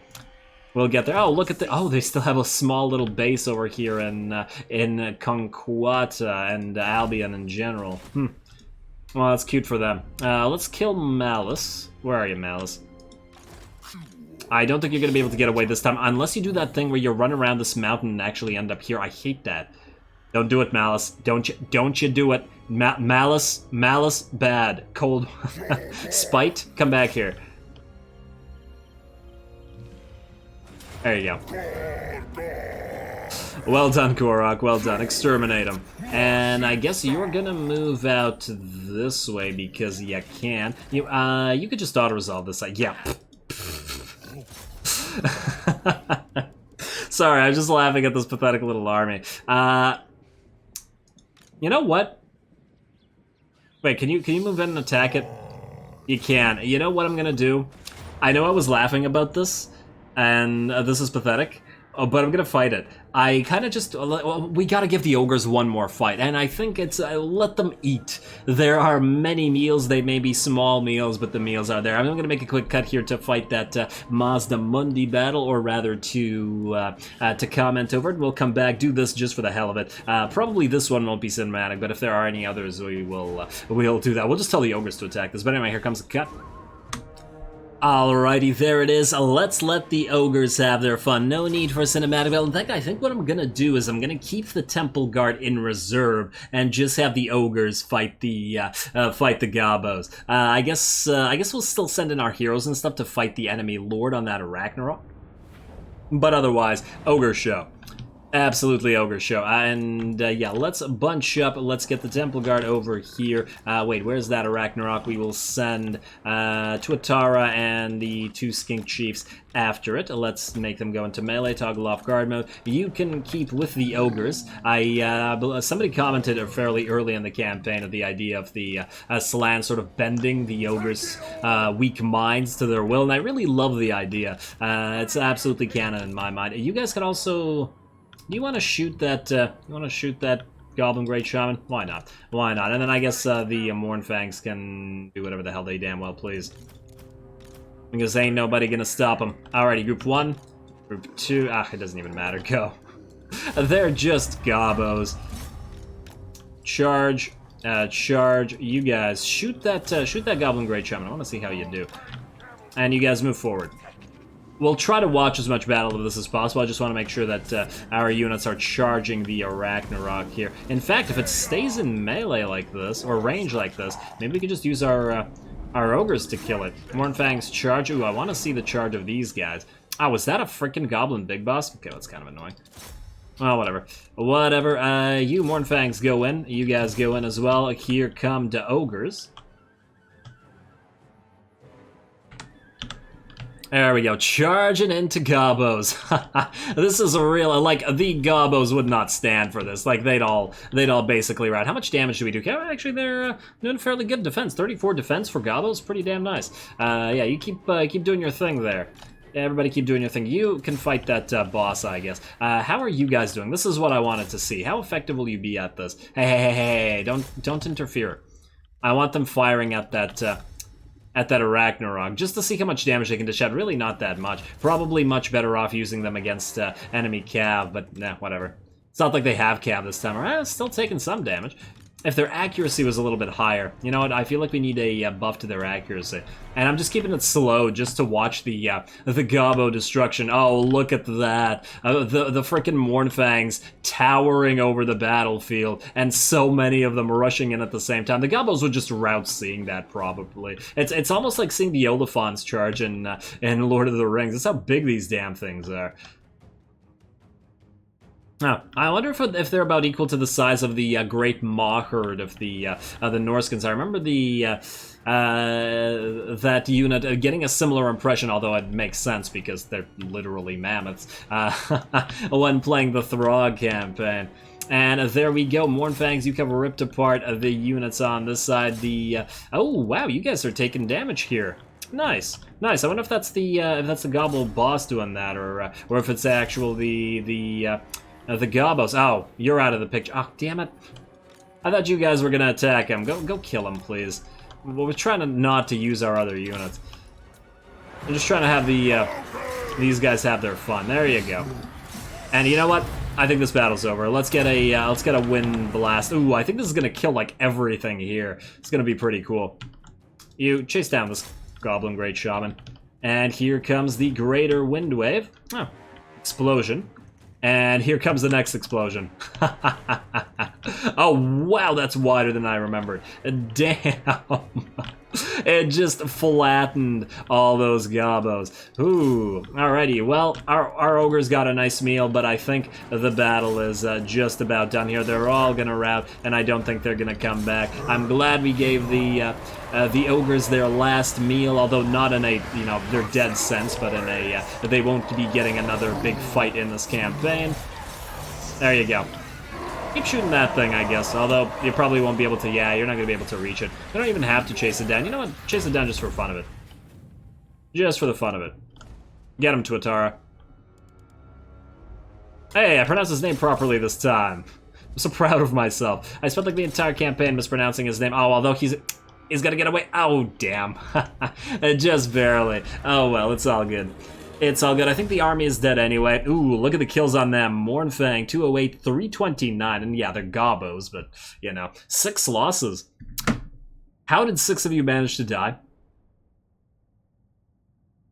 We'll get there. Oh, look at the... Oh, they still have a small little base over here in Conquata and Albion in general. Well, that's cute for them. Let's kill Malice. Where are you, Malice? I don't think you're going to be able to get away this time, unless you do that thing where you run around this mountain and actually end up here. I hate that. Don't do it, Malice. Don't you do it. Malice, bad. Cold. Spite, come back here. There you go. Well done, Korok, well done. Exterminate him. And I guess you're gonna move out this way because you can. You could just auto-resolve this. Yeah. Sorry, I was just laughing at this pathetic little army. You know what? Wait, can you move in and attack it? You can. You know what I'm gonna do? I know I was laughing about this, and this is pathetic, but I'm gonna fight it. I kind of just... we gotta give the ogres one more fight, and I think it's... let them eat. There are many meals. They may be small meals, but the meals are there. I'm gonna make a quick cut here to fight that Mazdamundi battle, or rather to comment over it. We'll come back, do this just for the hell of it. Probably this one won't be cinematic, but if there are any others, we'll do that. We'll just tell the ogres to attack this. But anyway, here comes the cut. Alrighty, there it is. Let's let the ogres have their fun. No need for cinematic. In fact, I think what I'm gonna do is I'm gonna keep the Temple Guard in reserve and just have the ogres fight the Gabos. I guess we'll still send in our heroes and stuff to fight the enemy lord on that Ragnarok. But otherwise, ogre show. Absolutely ogre show. Yeah, let's bunch up. Let's get the Temple Guard over here. Wait, where's that Ragnarok? We will send Tuatara and the 2 Skink Chiefs after it. Let's make them go into melee, toggle off guard mode. You can keep with the ogres. Somebody commented fairly early in the campaign of the idea of the Slann sort of bending the ogres' weak minds to their will, and I really love the idea. It's absolutely canon in my mind. You guys can also... Do you want to shoot that? Goblin Great Shaman? Why not? Why not? And then I guess the Mournfangs can do whatever the hell they damn well please. Because ain't nobody gonna stop them. Alrighty, group 1, group 2. It doesn't even matter. Go. They're just gobos. Charge, charge. You guys shoot that Goblin Great Shaman. I want to see how you do. And you guys move forward. We'll try to watch as much battle of this as possible. I just want to make sure that our units are charging the Ragnarok here. In fact, if it stays in melee like this, or range like this, maybe we could just use our ogres to kill it. Mournfang's charge. Ooh, I want to see the charge of these guys. Oh, was that a freaking goblin big boss? Okay, that's kind of annoying. Well, whatever. Whatever. You Mournfangs go in. You guys go in as well. Here come the ogres. There we go, charging into gobos. This is a real, like, the gobos would not stand for this. Like, they'd all basically ride. How much damage do we do? Actually, they're doing fairly good defense. 34 defense for gobos, pretty damn nice. Yeah, you keep doing your thing there. Everybody keep doing your thing. You can fight that boss, I guess. How are you guys doing? This is what I wanted to see. How effective will you be at this? Hey, don't interfere. I want them firing at that Arachnarok, just to see how much damage they can dish out. Really not that much. Probably much better off using them against enemy Cav, but nah, whatever. It's not like they have Cav this time around. Still taking some damage. If their accuracy was a little bit higher, you know what? I feel like we need a buff to their accuracy. And I'm just keeping it slow just to watch the Gobbo destruction. Oh, look at that. The frickin' Mournfangs towering over the battlefield, and so many of them rushing in at the same time. The Gobbos would just rout seeing that, probably. It's almost like seeing the Olafants charge in Lord of the Rings. That's how big these damn things are. Oh, I wonder if they're about equal to the size of the Great Maw Herd of the Norskins. I remember that unit getting a similar impression, although it makes sense because they're literally mammoths, when playing the Throg campaign. And there we go, Mournfangs, you have ripped apart the units on this side. Oh wow, you guys are taking damage here. Nice. I wonder if that's the Gobble boss doing that, or if it's actually the Gobbos. Oh, you're out of the picture. Oh, damn it. I thought you guys were gonna attack him. Go kill him, please. We're trying not to use our other units. I'm just trying to have these guys have their fun. There you go. And you know what? I think this battle's over. Let's get a wind blast. Ooh, I think this is gonna kill like everything here. It's gonna be pretty cool. You chase down this Goblin Great Shaman. And here comes the Greater Wind Wave. Oh, explosion. And here comes the next explosion. Oh, wow, that's wider than I remembered. Damn. It just flattened all those Gobbos. Ooh, alrighty. Well, our ogres got a nice meal, but I think the battle is just about done here. They're all gonna rout, and I don't think they're gonna come back. I'm glad we gave the ogres their last meal, although not in a, they're dead sense, but in a, they won't be getting another big fight in this campaign. There you go. Keep shooting that thing, I guess, although you probably won't be able to, yeah, you're not going to be able to reach it. You don't even have to chase it down. You know what? Chase it down just for fun of it. Just for the fun of it. Get him, Tuatara. Hey, I pronounced his name properly this time. I'm so proud of myself. I spent like the entire campaign mispronouncing his name. Oh, although he's got to get away. Oh, damn. Just barely. Oh, well, it's all good. It's all good. I think the army is dead anyway. Ooh, look at the kills on them. Mournfang, 208, 329. And yeah, they're Gobbos, but, 6 losses. How did 6 of you manage to die?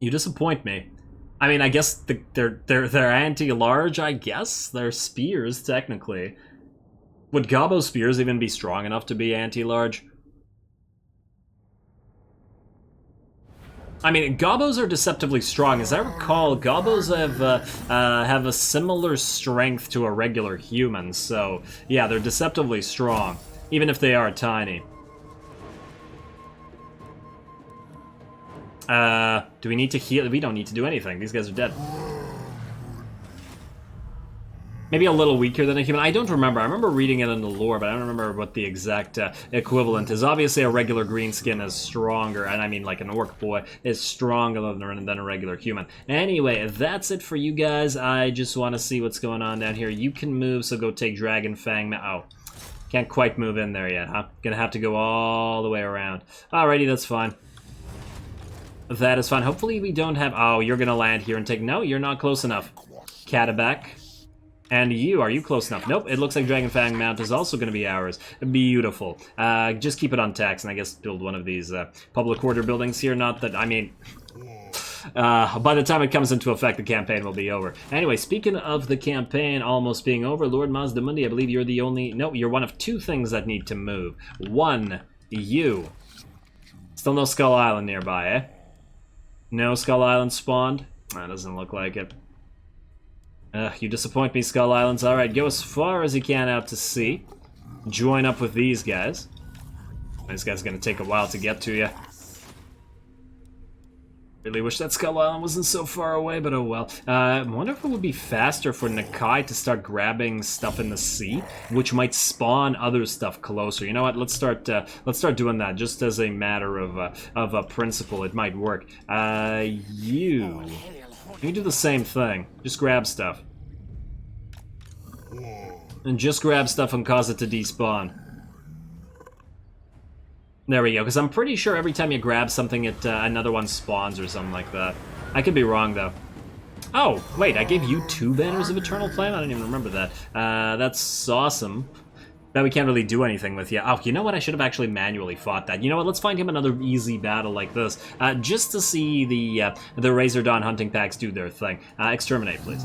You disappoint me. I mean, I guess they're anti-large, I guess? They're spears, technically. Would Gobbo spears even be strong enough to be anti-large? I mean, Gobbos are deceptively strong. As I recall, Gobbos have a similar strength to a regular human, so yeah, they're deceptively strong, even if they are tiny. Do we need to heal? We don't need to do anything. These guys are dead. Maybe a little weaker than a human. I don't remember. I remember reading it in the lore, but I don't remember what the exact equivalent is. Obviously, a regular green skin is stronger, and I mean, like, an orc boy is stronger than a regular human. Anyway, that's it for you guys. I just want to see what's going on down here. You can move, so go take Dragon Fang. Oh, can't quite move in there yet, huh? Gonna have to go all the way around. Alrighty, that's fine. That is fine. Hopefully we don't have... Oh, you're gonna land here and take... No, you're not close enough. Cataback. And are you close enough? Nope, it looks like Dragon Fang Mount is also going to be ours. Beautiful. Just keep it on tax, and I guess build one of these public order buildings here. Not that, I mean... by the time it comes into effect, the campaign will be over. Anyway, speaking of the campaign almost being over, Lord Mazdamundi, I believe you're the only... No, you're one of 2 things that need to move. 1, you. Still no Skull Island nearby, eh? No Skull Island spawned? That doesn't look like it. You disappoint me, Skull Islands. Alright, go as far as you can out to sea. Join up with these guys. These guys are gonna take a while to get to you. Really wish that Skull Island wasn't so far away, but oh well. I wonder if it would be faster for Nakai to start grabbing stuff in the sea, which might spawn other stuff closer. You know what? Let's start doing that, just as a matter of a principle. It might work. You do the same thing. Just grab stuff, and just grab stuff and cause it to despawn. There we go, because I'm pretty sure every time you grab something, another one spawns or something like that. I could be wrong, though. Oh, wait, I gave you 2 banners of Eternal Flame? I didn't even remember that. That's awesome. But we can't really do anything with you. Oh, you know what? I should have actually manually fought that. You know what? Let's find him another easy battle like this, just to see the Razor Dawn hunting packs do their thing. Exterminate, please.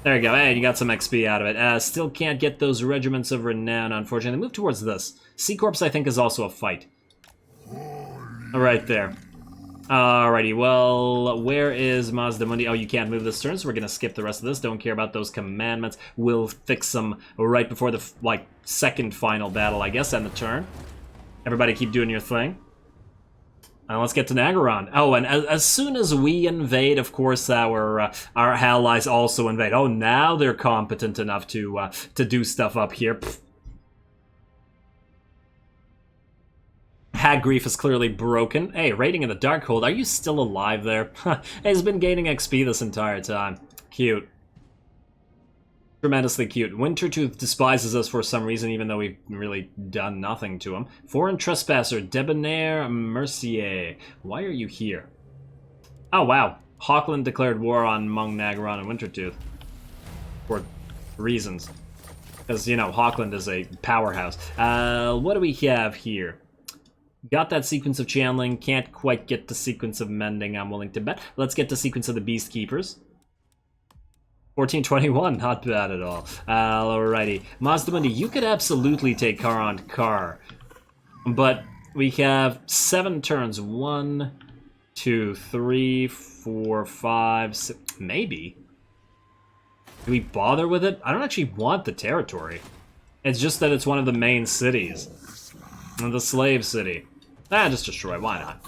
There you go. Hey, you got some XP out of it. Still can't get those Regiments of Renown, unfortunately. Move towards this. Sea Corps, I think, is also a fight. Right there. Alrighty, well, where is Mazdamundi? Oh, you can't move this turn, so we're gonna skip the rest of this. Don't care about those commandments. We'll fix them right before the, second final battle, I guess, and the turn. Everybody keep doing your thing. Let's get to Nagaron. Oh, and as soon as we invade, of course, our allies also invade. Oh, now they're competent enough to do stuff up here. Pfft. Hag-Grief is clearly broken. Hey, raiding in the Darkhold, are you still alive there? He's been gaining XP this entire time. Cute. Tremendously cute. Wintertooth despises us for some reason, even though we've really done nothing to him. Foreign Trespasser, Debonair Mercier. Why are you here? Oh, wow. Hawkland declared war on Mung, Nagaron, and Wintertooth. For reasons. Because, you know, Hawkland is a powerhouse. What do we have here? Got that sequence of channeling, can't quite get the sequence of mending, I'm willing to bet. Let's get the sequence of the Beast Keepers. 1421, not bad at all. Alrighty. Mazdamundi, you could absolutely take car on car. But we have 7 turns. 1, 2, 3, 4, 5, 6. Maybe. Do we bother with it? I don't actually want the territory. It's just that it's one of the main cities. The slave city. Just destroy. Why not?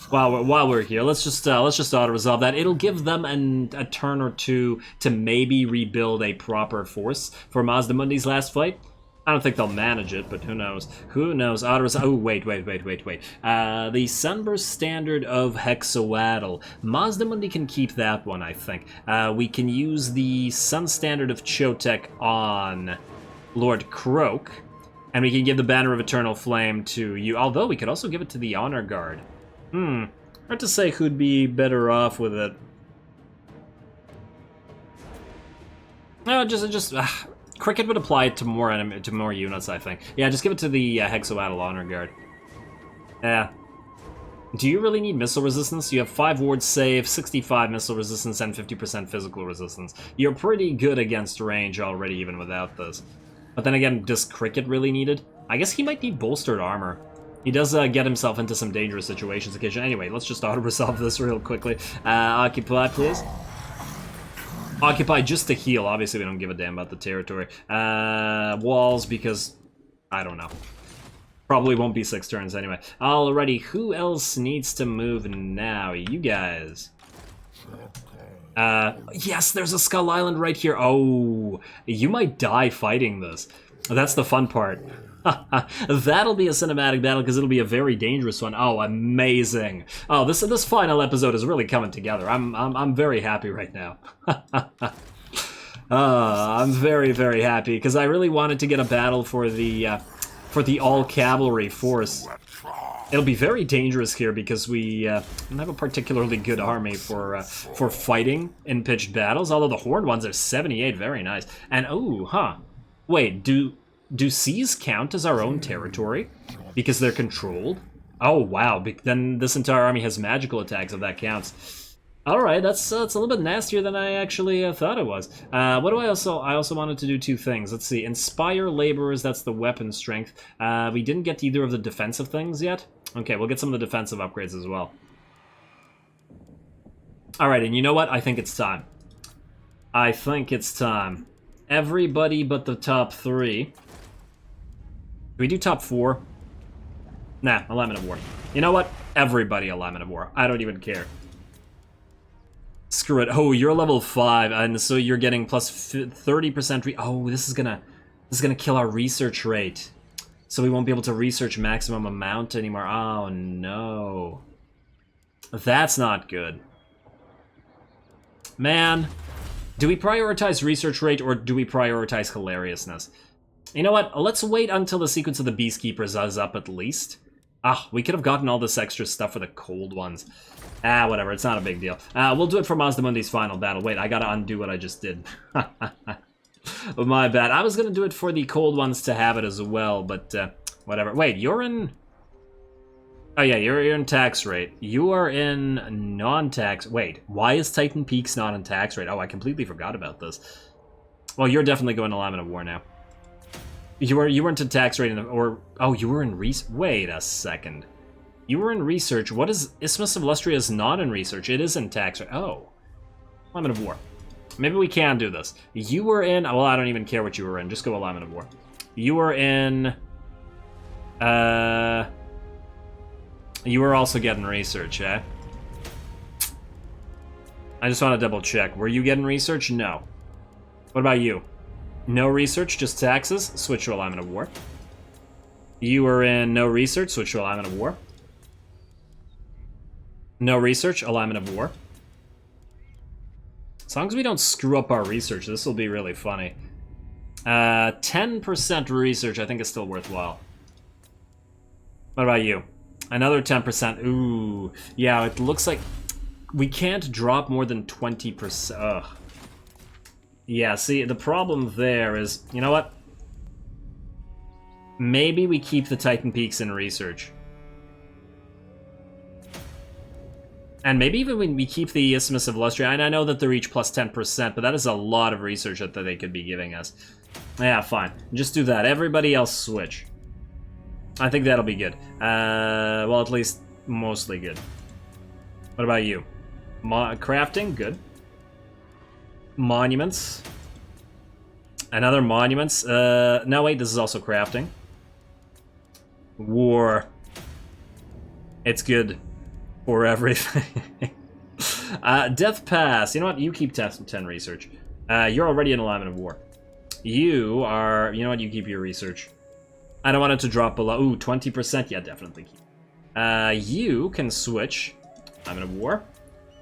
While we're here, let's just auto-resolve that. It'll give them a turn or two to maybe rebuild a proper force for Mazdamundi's last fight. I don't think they'll manage it, but who knows? Who knows? Auto-resolve. Oh, wait. The Sunburst Standard of Hexawaddle. Mazdamundi can keep that one, I think. We can use the Sun Standard of Chotek on Lord Croak. And we can give the Banner of Eternal Flame to you, although we could also give it to the Honor Guard. Hard to say who'd be better off with it. No, Cricket would apply it to more units, I think. Yeah, just give it to the Hexawaddle Honor Guard. Yeah. Do you really need missile resistance? You have 5 ward save, 65 missile resistance, and 50% physical resistance. You're pretty good against range already, even without this. But then again, does Cricket really need it? I guess he might need bolstered armor. He does get himself into some dangerous situations occasionally. Anyway, let's just auto-resolve this real quickly. Occupy, please. Occupy just to heal. Obviously, we don't give a damn about the territory. Walls, because... I don't know. Probably won't be 6 turns anyway. Alrighty, who else needs to move now? You guys. Yes, there's a Skull Island right here. Oh, you might die fighting this. That's the fun part. That'll be a cinematic battle because it'll be a very dangerous one. Oh, amazing. Oh, this final episode is really coming together. I'm very happy right now. I'm very, very happy because I really wanted to get a battle for the all cavalry force. It'll be very dangerous here because we don't have a particularly good army for fighting in pitched battles. Although the horned ones are 78, very nice. And wait, do seas count as our own territory because they're controlled? Oh wow, then this entire army has magical attacks if that counts. All right, that's a little bit nastier than I actually thought it was. What do I also wanted to do 2 things. Let's see, inspire laborers. That's the weapon strength. We didn't get either of the defensive things yet. Okay, we'll get some of the defensive upgrades as well. Alright, and you know what? I think it's time. I think it's time. Everybody but the top 3. Do we do top 4? Nah, Alignment of War. You know what? Everybody Alignment of War. I don't even care. Screw it. Oh, you're level 5, and so you're getting plus 30% oh, this is gonna kill our research rate. So we won't be able to research maximum amount anymore. Oh no. That's not good. Man, do we prioritize research rate or do we prioritize hilariousness? You know what? Let's wait until the sequence of the Beastkeepers is up at least. Ah, we could have gotten all this extra stuff for the cold ones. Ah, whatever, it's not a big deal. We'll do it for Mazdamundi's final battle. Wait, I gotta undo what I just did. My bad. I was gonna do it for the cold ones to have it as well, but whatever. Wait, you're in... Oh yeah, you're in tax rate. You are in non-tax... Wait, why is Titan Peaks not in tax rate? Oh, I completely forgot about this. Well, you're definitely going to Alignment of War now. You weren't in tax rate, or... Oh, you were in wait a second. You were in research. What is... Isthmus of Lustria is not in research. It is in tax rate. Oh. Alignment of War. Maybe we can do this. You were in... Well, I don't even care what you were in. Just go Alignment of War. You were in... You were also getting research, eh? I just want to double check. Were you getting research? No. What about you? No research, just taxes? Switch to Alignment of War. You were in no research, switch to Alignment of War. No research, Alignment of War. As long as we don't screw up our research, this will be really funny. 10% research I think is still worthwhile. What about you? Another 10%. Ooh. Yeah, it looks like we can't drop more than 20%. Ugh. Yeah, see, the problem there is, you know what? Maybe we keep the Titan Peaks in research. And maybe even when we keep the Isthmus of Lustria, and I know that they're each plus 10%, but that is a lot of research that they could be giving us. Yeah, fine. Just do that. Everybody else switch. I think that'll be good. Well, at least mostly good. What about you? Crafting? Good. Monuments. Another monuments. No, wait, this is also crafting. War. It's good for everything. Death Pass. You know what? You keep 10 research. You're already in Alignment of War. You are... You know what? You keep your research. I don't want it to drop below... Ooh, 20%? Yeah, definitely keep. You can switch. Alignment of War.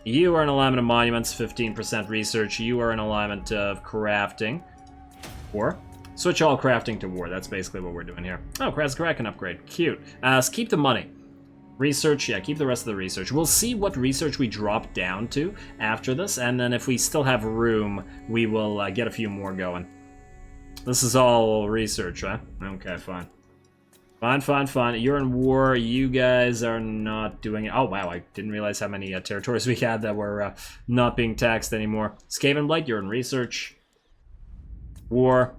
You are in Alignment of Monuments, 15% research. You are in Alignment of Crafting. War. Switch all crafting to war. That's basically what we're doing here. Oh, Kraken upgrade. Cute. So keep the money. Research, yeah, keep the rest of the research. We'll see what research we drop down to after this, and then if we still have room, we will get a few more going. This is all research, huh? Okay, fine. Fine. You're in war. You guys are not doing it. Oh, wow, I didn't realize how many territories we had that were not being taxed anymore. Skavenblight, you're in research. War.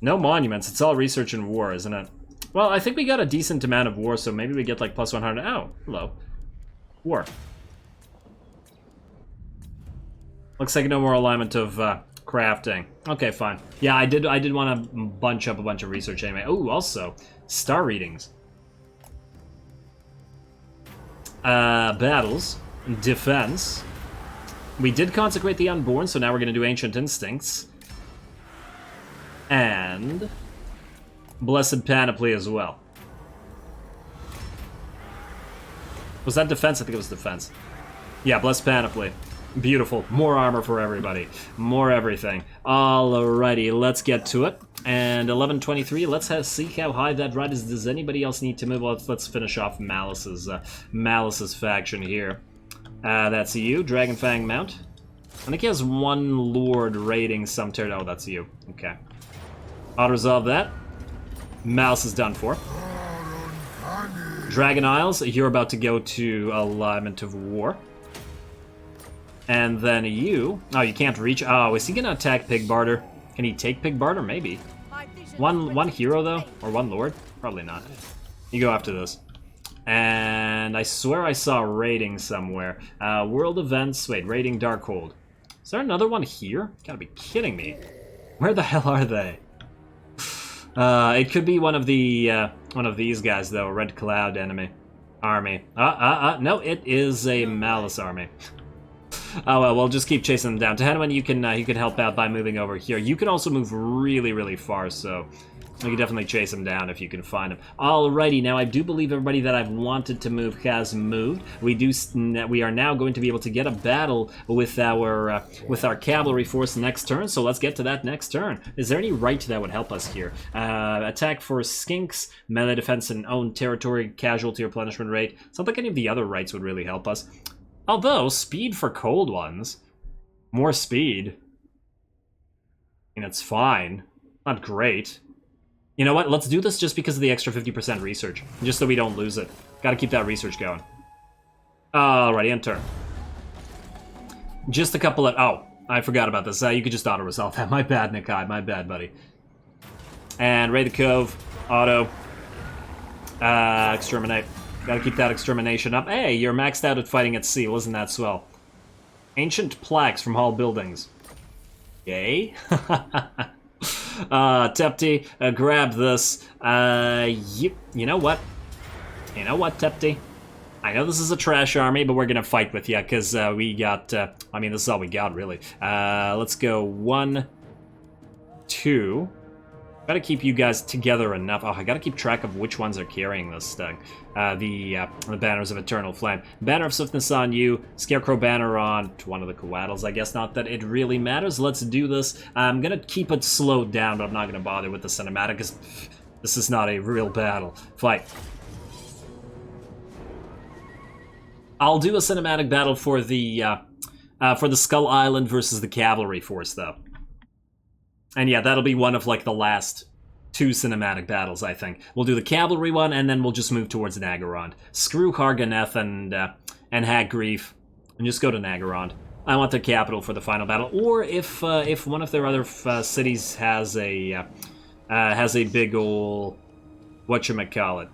No monuments. It's all research and war, isn't it? Well, I think we got a decent amount of war, so maybe we get like plus 100. Oh, hello. War. Looks like no more alignment of crafting. Okay, fine. Yeah, I did want to bunch up a bunch of research anyway. Oh, also, star readings. Battles. Defense. We did consecrate the unborn, so now we're going to do ancient instincts. And blessed panoply as well. Was that defense? I think it was defense. Yeah, blessed panoply. Beautiful. More armor for everybody. More everything. Alrighty, let's get to it. And 1123, let's see how high that ride is. Does anybody else need to move? Let's finish off Malice's faction here. That's you, Dragonfang Mount. I think he has one lord raiding some territory. Oh, that's you. Okay. Auto-resolve that. Malice is done for. Dragon Isles, you're about to go to Alignment of War. And then you... Oh, you can't reach... Oh, is he gonna attack Pig Barter? Can he take Pig Barter? Maybe. One hero, though? Or one lord? Probably not. You go after this. And I swear I saw raiding somewhere. World events. Wait, raiding Darkhold. Is there another one here? You gotta be kidding me. Where the hell are they? It could be one of these guys though. Red Cloud army. No, it is a Malice army. Oh well, we'll just keep chasing them down. Tahanwen, you can help out by moving over here. You can also move really, really far, so we can definitely chase them down if you can find them. Alrighty, now I do believe everybody that I've wanted to move has moved. We are now going to be able to get a battle with our cavalry force next turn. So let's get to that next turn. Is there any right that would help us here? Attack for skinks, melee defense in own territory, casualty replenishment rate. It's not like any of the other rights would really help us. Although speed for cold ones, more speed. I mean, it's fine. Not great. You know what? Let's do this just because of the extra 50% research. Just so we don't lose it. Gotta keep that research going. Alrighty, end turn. Just a couple of... Oh, I forgot about this. You could just auto-resolve that. My bad, Nikai. My bad, buddy. And Raid the Cove. Auto. Exterminate. Gotta keep that extermination up. Hey, you're maxed out at fighting at sea. Wasn't that swell? Ancient plaques from Hall buildings. Yay. Tepti, grab this. You know what? You know what, Tepti? I know this is a trash army, but we're gonna fight with you, because we got, I mean, this is all we got, really. Let's go 1, 2. Gotta keep you guys together enough. Oh, I gotta keep track of which ones are carrying this thing. The Banners of Eternal Flame. Banner of Swiftness on you. Scarecrow Banner on one of the Coatls. I guess not that it really matters. Let's do this. I'm gonna keep it slowed down, but I'm not gonna bother with the cinematic, because this is not a real battle. Fight. I'll do a cinematic battle for the Skull Island versus the Cavalry Force, though. And yeah, that'll be one of, like, the last 2 cinematic battles, I think. We'll do the Cavalry one, and then we'll just move towards Nagarond. Screw Harganeth and Hagrief, and just go to Nagarond. I want their capital for the final battle. Or if one of their other cities has a big ol' whatchamacallit.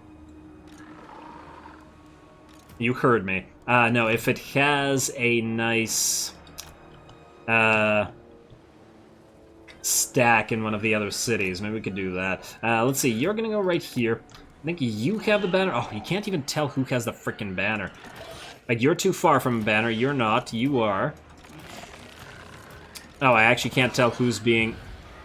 You heard me. No, if it has a nice stack in one of the other cities, maybe we could do that. Let's see, you're gonna go right here. I think you have the banner. Oh, you can't even tell who has the frickin' banner. Like, you're too far from a banner. You're not. You are. Oh, I actually can't tell who's being...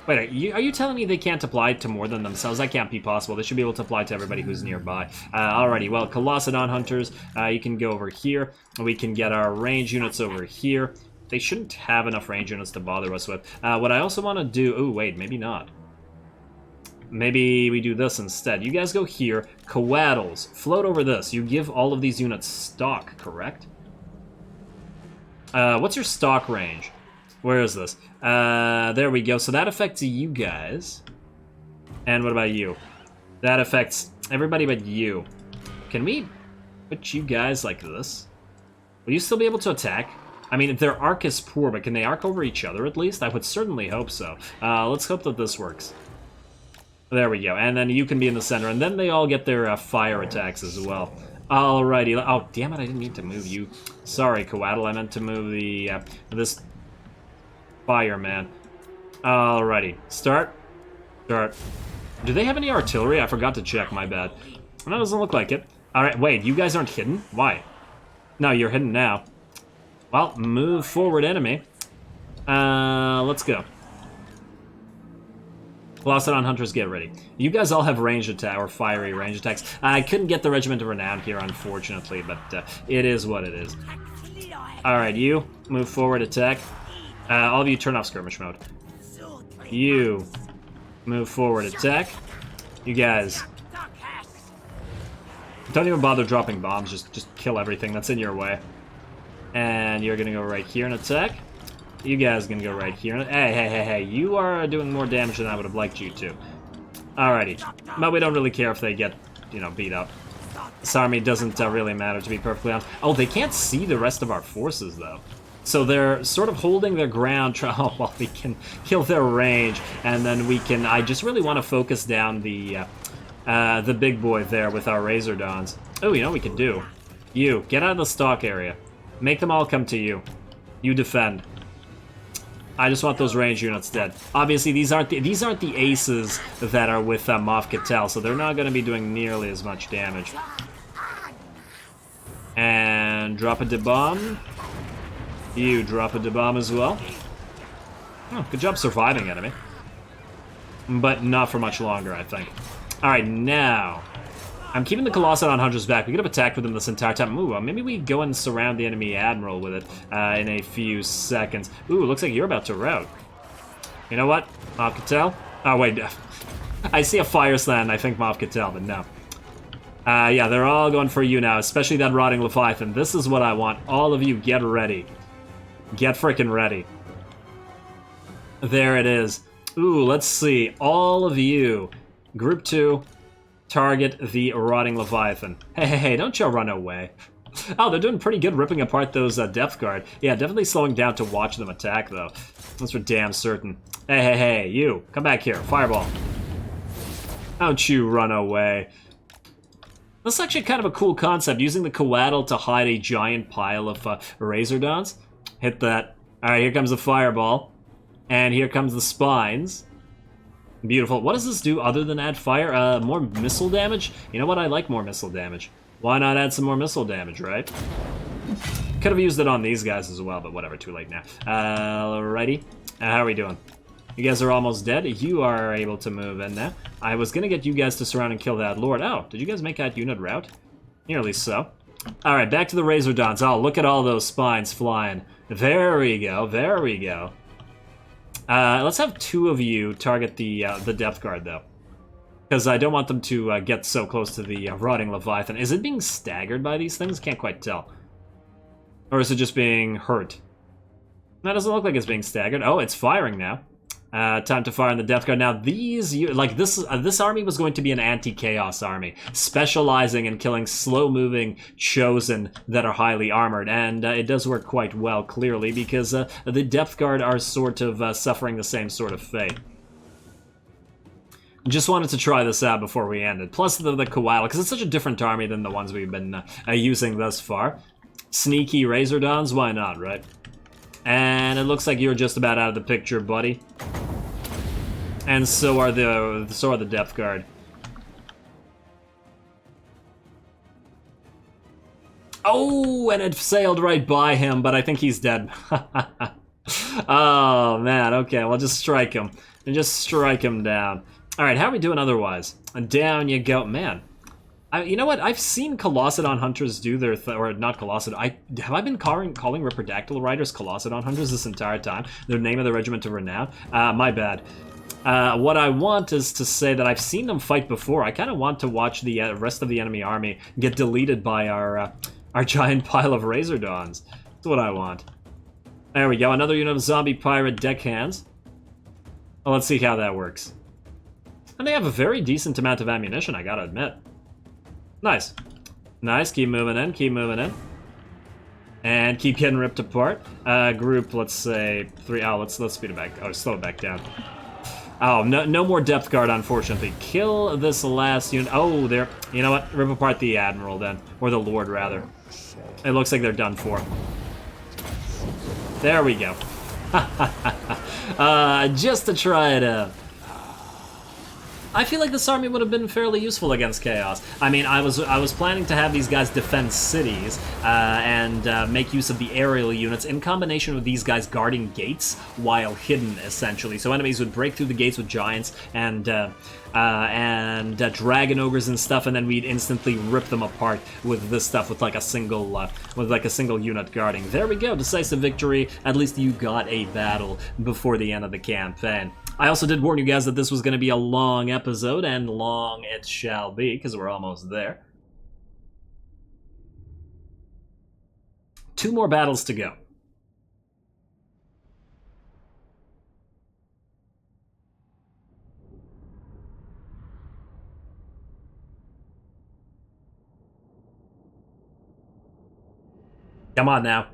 Wait, are you telling me they can't apply to more than themselves? That can't be possible. They should be able to apply to everybody who's nearby. Alrighty, well, Colossadon Hunters, you can go over here. We can get our range units over here. They shouldn't have enough range units to bother us with. What I also want to do... Oh, wait, maybe not. Maybe we do this instead. You guys go here. Coatls, float over this. You give all of these units stock, correct? What's your stock range? Where is this? There we go. So that affects you guys. And what about you? That affects everybody but you. Can we put you guys like this? Will you still be able to attack? I mean, their arc is poor, but can they arc over each other at least? I would certainly hope so. Let's hope that this works. There we go. And then you can be in the center. And then they all get their fire attacks as well. Alrighty. Oh, damn it. I didn't mean to move you. Sorry, Coatl. I meant to move the this fireman. Alrighty. Start. Start. Do they have any artillery? I forgot to check. My bad. No, it doesn't look like it. Alright, wait. You guys aren't hidden? Why? No, you're hidden now. Well, move forward, enemy. Let's go. Colossadon Hunters, get ready. You guys all have ranged attack, or fiery range attacks. I couldn't get the Regiment of Renown here, unfortunately, but it is what it is. Alright, you, move forward, attack. All of you turn off skirmish mode. You, move forward, attack. You guys, don't even bother dropping bombs, just kill everything that's in your way. And you're gonna go right here and attack. You guys gonna go right here. Hey, you are doing more damage than I would have liked you to. Alrighty. But we don't really care if they get, you know, beat up. This army doesn't really matter, to be perfectly honest. Oh, they can't see the rest of our forces, though. So they're sort of holding their ground while we can kill their range, and then we can... I just really want to focus down the big boy there with our Razor Dawns. Oh, you know what we can do? You, get out of the stock area. Make them all come to you. You defend. I just want those range units dead. Obviously, these aren't the aces that are with Moff Cattell, so they're not going to be doing nearly as much damage. And drop a bomb. You drop a bomb as well. Oh, good job surviving, enemy. But not for much longer, I think. Alright, now... I'm keeping the Colossadon Hunters back. We could have attacked with them this entire time. Ooh, maybe we go and surround the enemy Admiral with it in a few seconds. Ooh, looks like you're about to rout. You know what? Moff Cattell? Oh, wait. I see a Fire Slann, I think Moff Cattell, but no. Yeah, they're all going for you now, especially that Rotting Leviathan. This is what I want. All of you, get ready. Get frickin' ready. There it is. Ooh, let's see. All of you. Group 2. Target the Rotting Leviathan. Hey, don't you run away. Oh, they're doing pretty good ripping apart those depth guard. Yeah, definitely slowing down to watch them attack, though. That's for damn certain. Hey, you. Come back here. Fireball. Don't you run away. This is actually kind of a cool concept, using the coatl to hide a giant pile of Razordons. Hit that. Alright, here comes the fireball. And here comes the spines. Beautiful. What does this do other than add fire? More missile damage? You know what? I like more missile damage. Why not add some more missile damage, right? Could have used it on these guys as well, but whatever, too late now. Alrighty. How are we doing? You guys are almost dead. You are able to move in now. I was gonna get you guys to surround and kill that lord. Oh, did you guys make that unit rout? Nearly so. Alright, back to the Razordons. Oh, look at all those spines flying. There we go, there we go. Let's have 2 of you target the depth guard, though. Because I don't want them to get so close to the Rotting Leviathan. Is it being staggered by these things? Can't quite tell. Or is it just being hurt? That doesn't look like it's being staggered. Oh, it's firing now. Time to fire on the Death Guard. Now, this army was going to be an anti-chaos army, specializing in killing slow-moving chosen that are highly armored, and it does work quite well, clearly, because the Depth Guard are sort of suffering the same sort of fate. Just wanted to try this out before we ended. Plus the Coatl, because it's such a different army than the ones we've been using thus far. Sneaky Razordons, why not, right? And it looks like you're just about out of the picture, buddy. And so are the Depth Guard. Oh, and it sailed right by him, but I think he's dead. Oh, man, okay, well, just strike him. And just strike him down. Alright, how are we doing otherwise? And down you go. Man, you know what? I've seen Colossadon Hunters do their or not Colossadon. Have I been calling Ripperdactyl Riders Colossadon Hunters this entire time? Their name of the regiment of renown? My bad. What I want is to say that I've seen them fight before. I kind of want to watch the rest of the enemy army get deleted by our giant pile of Razordons. That's what I want. There we go. Another unit of zombie pirate deckhands. Well, let's see how that works. And they have a very decent amount of ammunition, I gotta admit. Nice. Nice, keep moving in, keep moving in. And keep getting ripped apart. Group, let's say 3. Oh, let's speed it back. Oh, slow it back down. Oh, no more depth guard, unfortunately. Kill this last unit. Oh, there. You know what? Rip apart the Admiral then. Or the Lord, rather. It looks like they're done for. There we go. Just to try it out. I feel like this army would have been fairly useful against Chaos. I mean, I was planning to have these guys defend cities and make use of the aerial units in combination with these guys guarding gates while hidden, essentially. So enemies would break through the gates with giants and dragon ogres and stuff, and then we'd instantly rip them apart with this stuff with like a single unit guarding. There we go, decisive victory. At least you got a battle before the end of the campaign. I also did warn you guys that this was going to be a long episode, and long it shall be, because we're almost there. 2 more battles to go. Come on now.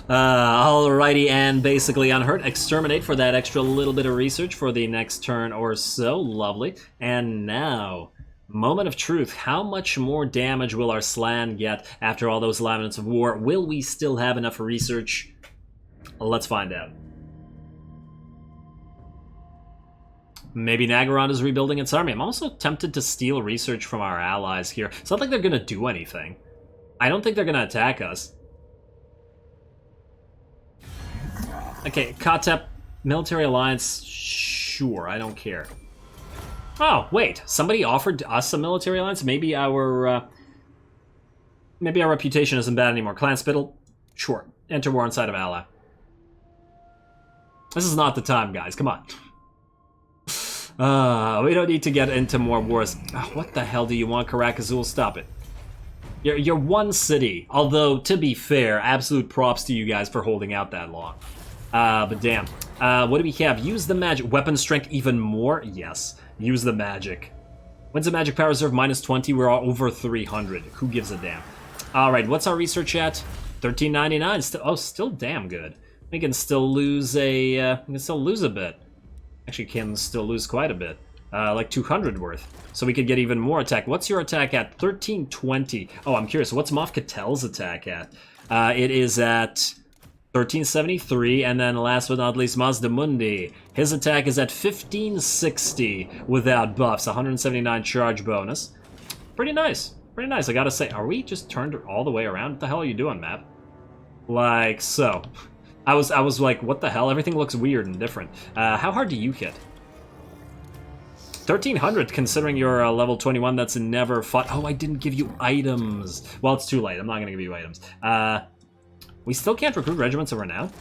Alrighty, and basically unhurt. Exterminate for that extra little bit of research for the next turn or so. Lovely. And now, Moment of truth. How much more damage will our Slann get after all those Laments of War? Will we still have enough research? Let's find out. Maybe Nagaron is rebuilding its army. I'm also tempted to steal research from our allies here. It's not like they're going to do anything. I don't think they're going to attack us. Okay, Katep, military alliance, sure, I don't care. Oh, wait, somebody offered us a military alliance? Maybe our reputation isn't bad anymore. Clan Spittle, sure. Enter war inside of ally. This is not the time, guys, come on. We don't need to get into more wars. Oh, what the hell do you want, Karakazul? Stop it. You're one city. Although, to be fair, absolute props to you guys for holding out that long. But damn. What do we have? Use the magic. Weapon strength even more? Yes. Use the magic. When's the magic power reserve? -20. We're all over 300. Who gives a damn? Alright, what's our research at? 1399. Still damn good. We can still lose a bit. Actually, can still lose quite a bit. Like 200 worth. So we could get even more attack. What's your attack at? 1320. Oh, I'm curious. What's Moff Catel's attack at? It is at 1373, and then last but not least, Mazdamundi. His attack is at 1560 without buffs. 179 charge bonus. Pretty nice. Pretty nice, I gotta say. Are we just turned all the way around? What the hell are you doing, map? Like so. I was like, what the hell? Everything looks weird and different. How hard do you hit? 1300, considering you're level 21, that's never fought. Oh, I didn't give you items. Well, it's too late. I'm not going to give you items. We still can't recruit regiments of renown?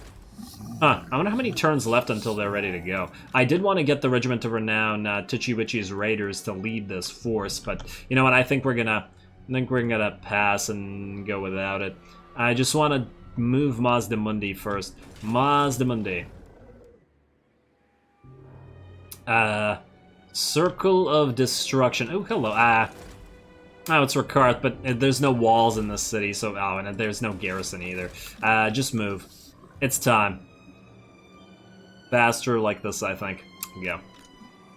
Huh. I wonder how many turns left until they're ready to go. I did want to get the Regiment of Renown, Tichiwichi's Raiders, to lead this force, but you know what? I think we're gonna pass and go without it. I just want to move Mazdamundi first. Mazdamundi. Circle of Destruction. Oh, hello. Oh, it's Rakarth, but there's no walls in this city, so... Oh, and there's no garrison either. Just move. It's time. Faster like this, I think. Go.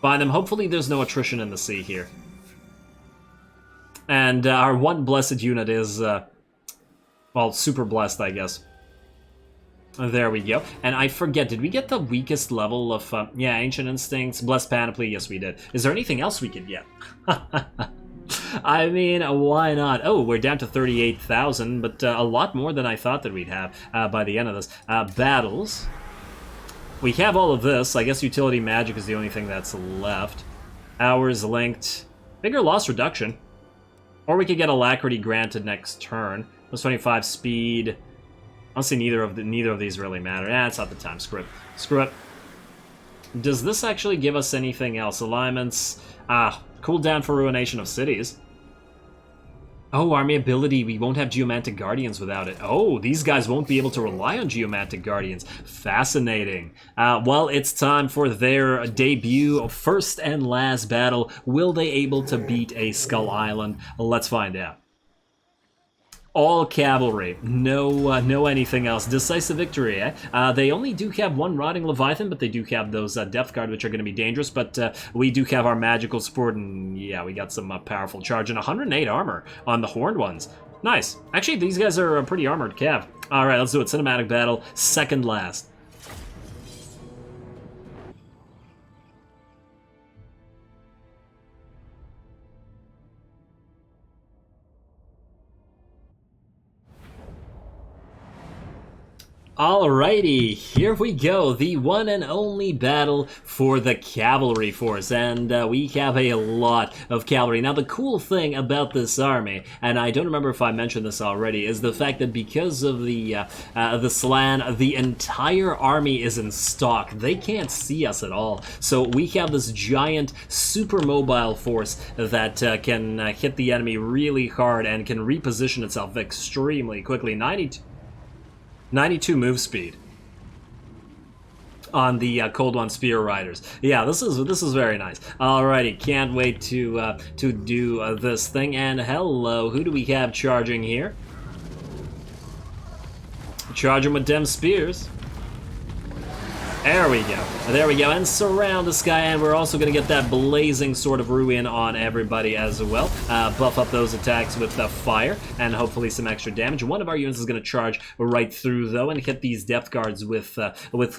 Find them. Hopefully there's no attrition in the sea here. And our one blessed unit is... well, super blessed, I guess. There we go. And I forget, did we get the weakest level of... yeah, Ancient Instincts, Blessed Panoply? Yes, we did. Is there anything else we could get? I mean, why not? Oh, we're down to 38,000, but a lot more than I thought that we'd have by the end of this. Battles. We have all of this. I guess Utility Magic is the only thing that's left. Hours linked. Bigger loss reduction. Or we could get Alacrity granted next turn. Plus 25 speed. Honestly, neither of these really matter. It's not the time. Screw it. Screw it. Does this actually give us anything else? Alignments. Cooldown for Ruination of Cities. Oh, Army Ability. We won't have Geomantic Guardians without it. Oh, these guys won't be able to rely on Geomantic Guardians. Fascinating. Well, it's time for their debut, first and last battle. Will they able to beat a Skull Island? Let's find out. All cavalry, no anything else. Decisive victory, eh? They only do have one Rotting Leviathan, but they do have those Depth Guard, which are going to be dangerous, but we do have our magical support, and yeah, we got some powerful charge, and 108 armor on the Horned ones. Nice. Actually, these guys are a pretty armored cav. Alright, let's do it. Cinematic battle, second last. Alrighty, here we go, the one and only battle for the cavalry force, and we have a lot of cavalry. Now, the cool thing about this army, and I don't remember if I mentioned this already, is the fact that because of the Slann, the entire army is in stock. They can't see us at all, so we have this giant, super mobile force that can hit the enemy really hard and can reposition itself extremely quickly. 92 move speed on the Cold One Spear Riders. Yeah, this is very nice. Alrighty, can't wait to do this thing. And hello, who do we have charging here? Charging with them spears. There we go. There we go. And surround the sky. And we're also going to get that blazing sword of ruin on everybody as well. Buff up those attacks with the fire and hopefully some extra damage. One of our units is going to charge right through, though, and hit these depth guards with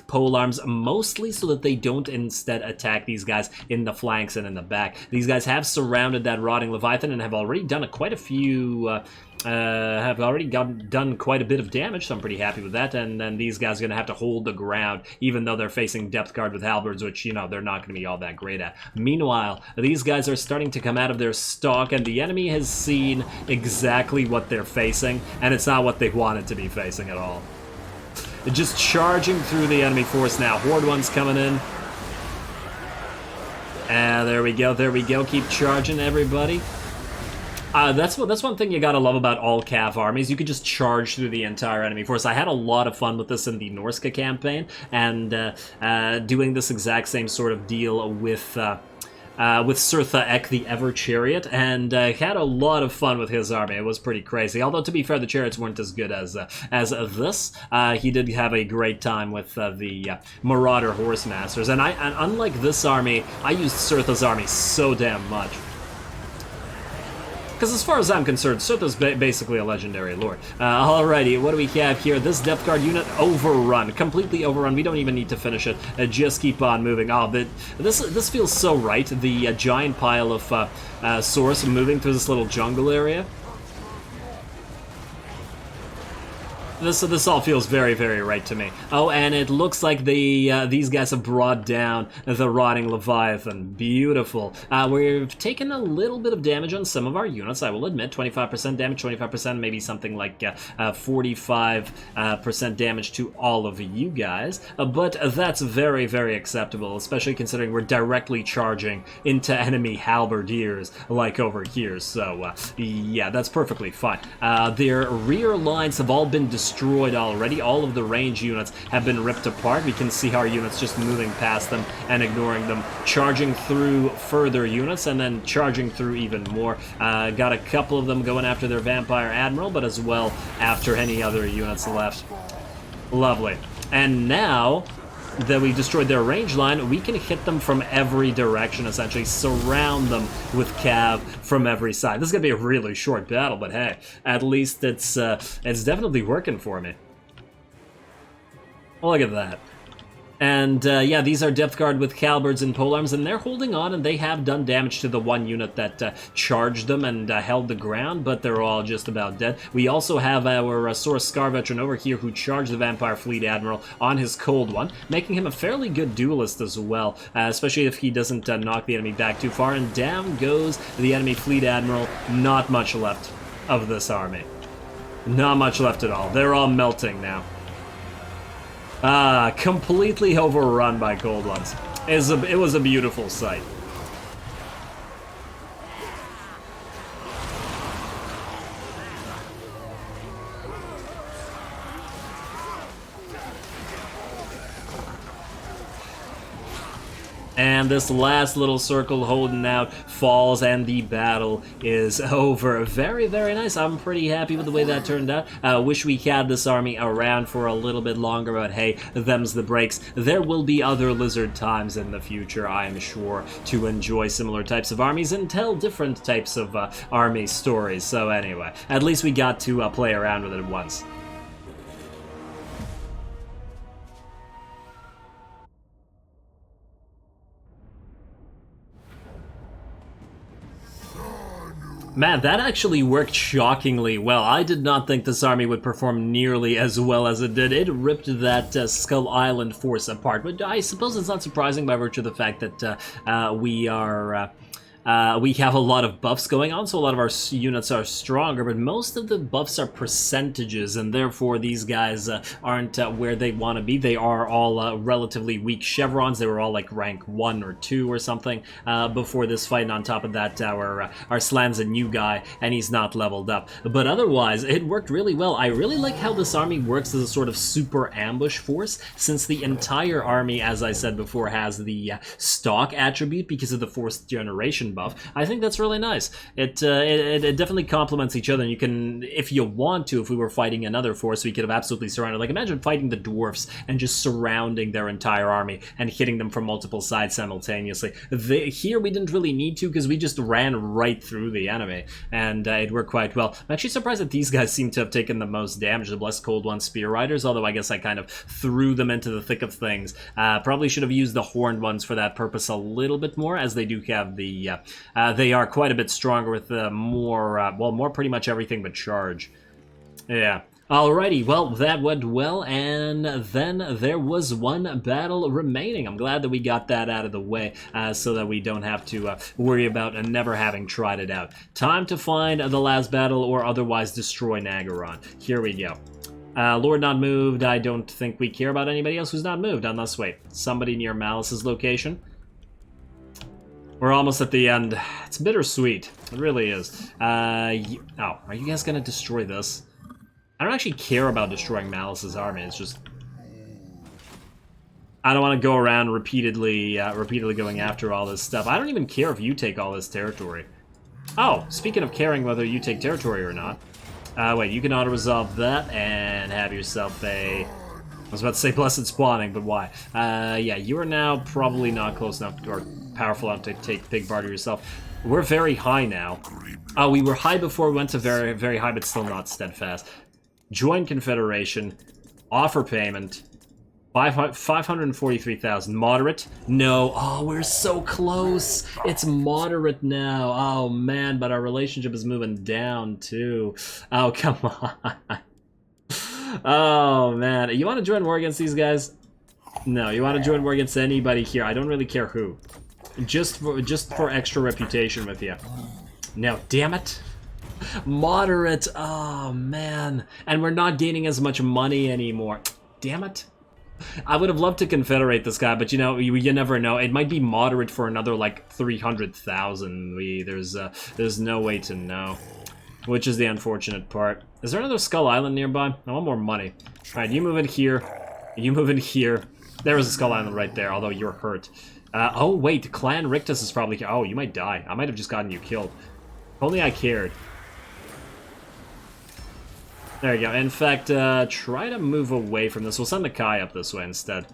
polearms, mostly so that they don't instead attack these guys in the flanks and in the back. These guys have surrounded that rotting Leviathan and have already done quite a few... done quite a bit of damage, so I'm pretty happy with that. And then these guys are going to have to hold the ground, even though they're facing depth guard with halberds, which, you know, they're not going to be all that great at. Meanwhile, these guys are starting to come out of their stock, and the enemy has seen exactly what they're facing, and it's not what they wanted to be facing at all. Just charging through the enemy force now. Horde one's coming in. There we go, there we go. Keep charging, everybody. That's one thing you gotta love about all Cav armies. You could just charge through the entire enemy force. I had a lot of fun with this in the Norska campaign, and doing this exact same sort of deal with Surtha Ek, the Ever Chariot, and had a lot of fun with his army. It was pretty crazy. Although, to be fair, the chariots weren't as good as this. He did have a great time with the Marauder Horse Masters, and unlike this army, I used Surtha's army so damn much. Because as far as I'm concerned, Surtha's basically a legendary lord. Alrighty, what do we have here? This Depth Guard unit overrun, completely overrun. We don't even need to finish it. Just keep on moving. Oh, but this feels so right. The giant pile of source moving through this little jungle area. This all feels very, very right to me. Oh, and it looks like these guys have brought down the Rotting Leviathan. Beautiful. We've taken a little bit of damage on some of our units, I will admit. 25% damage, 25%, maybe something like 45% damage to all of you guys. But that's very, very acceptable, especially considering we're directly charging into enemy halberdiers like over here. So, yeah, that's perfectly fine. Their rear lines have all been destroyed already. All of the range units have been ripped apart. We can see our units just moving past them and ignoring them, charging through further units and then charging through even more. Got a couple of them going after their Vampire Admiral, but as well after any other units left. Lovely. And now that we destroyed their range line, we can hit them from every direction, essentially surround them with cav from every side. This is gonna be a really short battle, but hey, at least it's definitely working for me. Look at that. And yeah, these are Depth Guard with Halberds and Polearms, and they're holding on, and they have done damage to the one unit that charged them and held the ground, but they're all just about dead. We also have our Saurus Scar Veteran over here who charged the Vampire Fleet Admiral on his Cold One, making him a fairly good duelist as well, especially if he doesn't knock the enemy back too far, and down goes the enemy Fleet Admiral. Not much left of this army. Not much left at all. They're all melting now. Completely overrun by Cold Ones. It was a beautiful sight. And this last little circle holding out falls, and the battle is over. Very, very nice. I'm pretty happy with the way that turned out. Wish we had this army around for a little bit longer, but hey, them's the breaks. There will be other Lizard times in the future, I'm sure, to enjoy similar types of armies and tell different types of army stories. So anyway, at least we got to play around with it once. Man, that actually worked shockingly well. I did not think this army would perform nearly as well as it did. It ripped that Skull Island force apart, but I suppose it's not surprising by virtue of the fact that we have a lot of buffs going on, so a lot of our units are stronger, but most of the buffs are percentages, and therefore these guys aren't where they want to be. They are all relatively weak chevrons. They were all like rank 1 or 2 or something before this fight, and on top of that, our Slann's a new guy, and he's not leveled up. But otherwise, it worked really well. I really like how this army works as a sort of super ambush force, since the entire army, as I said before, has the stock attribute because of the force generation buff. I think that's really nice. It definitely complements each other, and you can, if you want to, if we were fighting another force, we could have absolutely surrounded. Like, imagine fighting the dwarfs and just surrounding their entire army and hitting them from multiple sides simultaneously. Here we didn't really need to because we just ran right through the enemy, and it worked quite well. I'm actually surprised that these guys seem to have taken the most damage, the Blessed Cold One Spear Riders, although I guess I kind of threw them into the thick of things. Probably should have used the Horned Ones for that purpose a little bit more, as they do have the, they are quite a bit stronger with more pretty much everything but charge. Yeah. Alrighty, well, that went well, and then there was one battle remaining. I'm glad that we got that out of the way, so that we don't have to worry about never having tried it out. Time to find the last battle, or otherwise destroy Nagaron. Here we go. Lord not moved. I don't think we care about anybody else who's not moved, unless, wait, somebody near Malice's location? We're almost at the end. It's bittersweet. It really is. Oh, are you guys gonna destroy this? I don't actually care about destroying Malice's army. It's just I don't want to go around repeatedly going after all this stuff. I don't even care if you take all this territory. Oh, speaking of caring whether you take territory or not. Wait, you can auto-resolve that and have yourself a... I was about to say blessed spawning, but why? Yeah, you are now probably not close enough or powerful enough to take Pig Barter yourself. We're very high now. Oh, we were high before we went to very, very high, but still not steadfast. Join Confederation, offer payment, 543,000. Moderate? No. Oh, we're so close. It's moderate now. Oh, man, but our relationship is moving down, too. Oh, come on. Oh, man. You want to join war against these guys? No, you want to join war against anybody here. I don't really care who. Just for extra reputation with you. No, damn it. Moderate. Oh, man. And we're not gaining as much money anymore. Damn it. I would have loved to confederate this guy, but you know, you never know. It might be moderate for another, like, 300,000. There's no way to know. Which is the unfortunate part. Is there another Skull Island nearby? I want more money. Alright, you move in here. You move in here. There is a Skull Island right there, although you're hurt. Oh, wait. Clan Rictus is probably... Oh, you might die. I might have just gotten you killed. If only I cared. There you go. In fact, try to move away from this. We'll send the Kai up this way instead.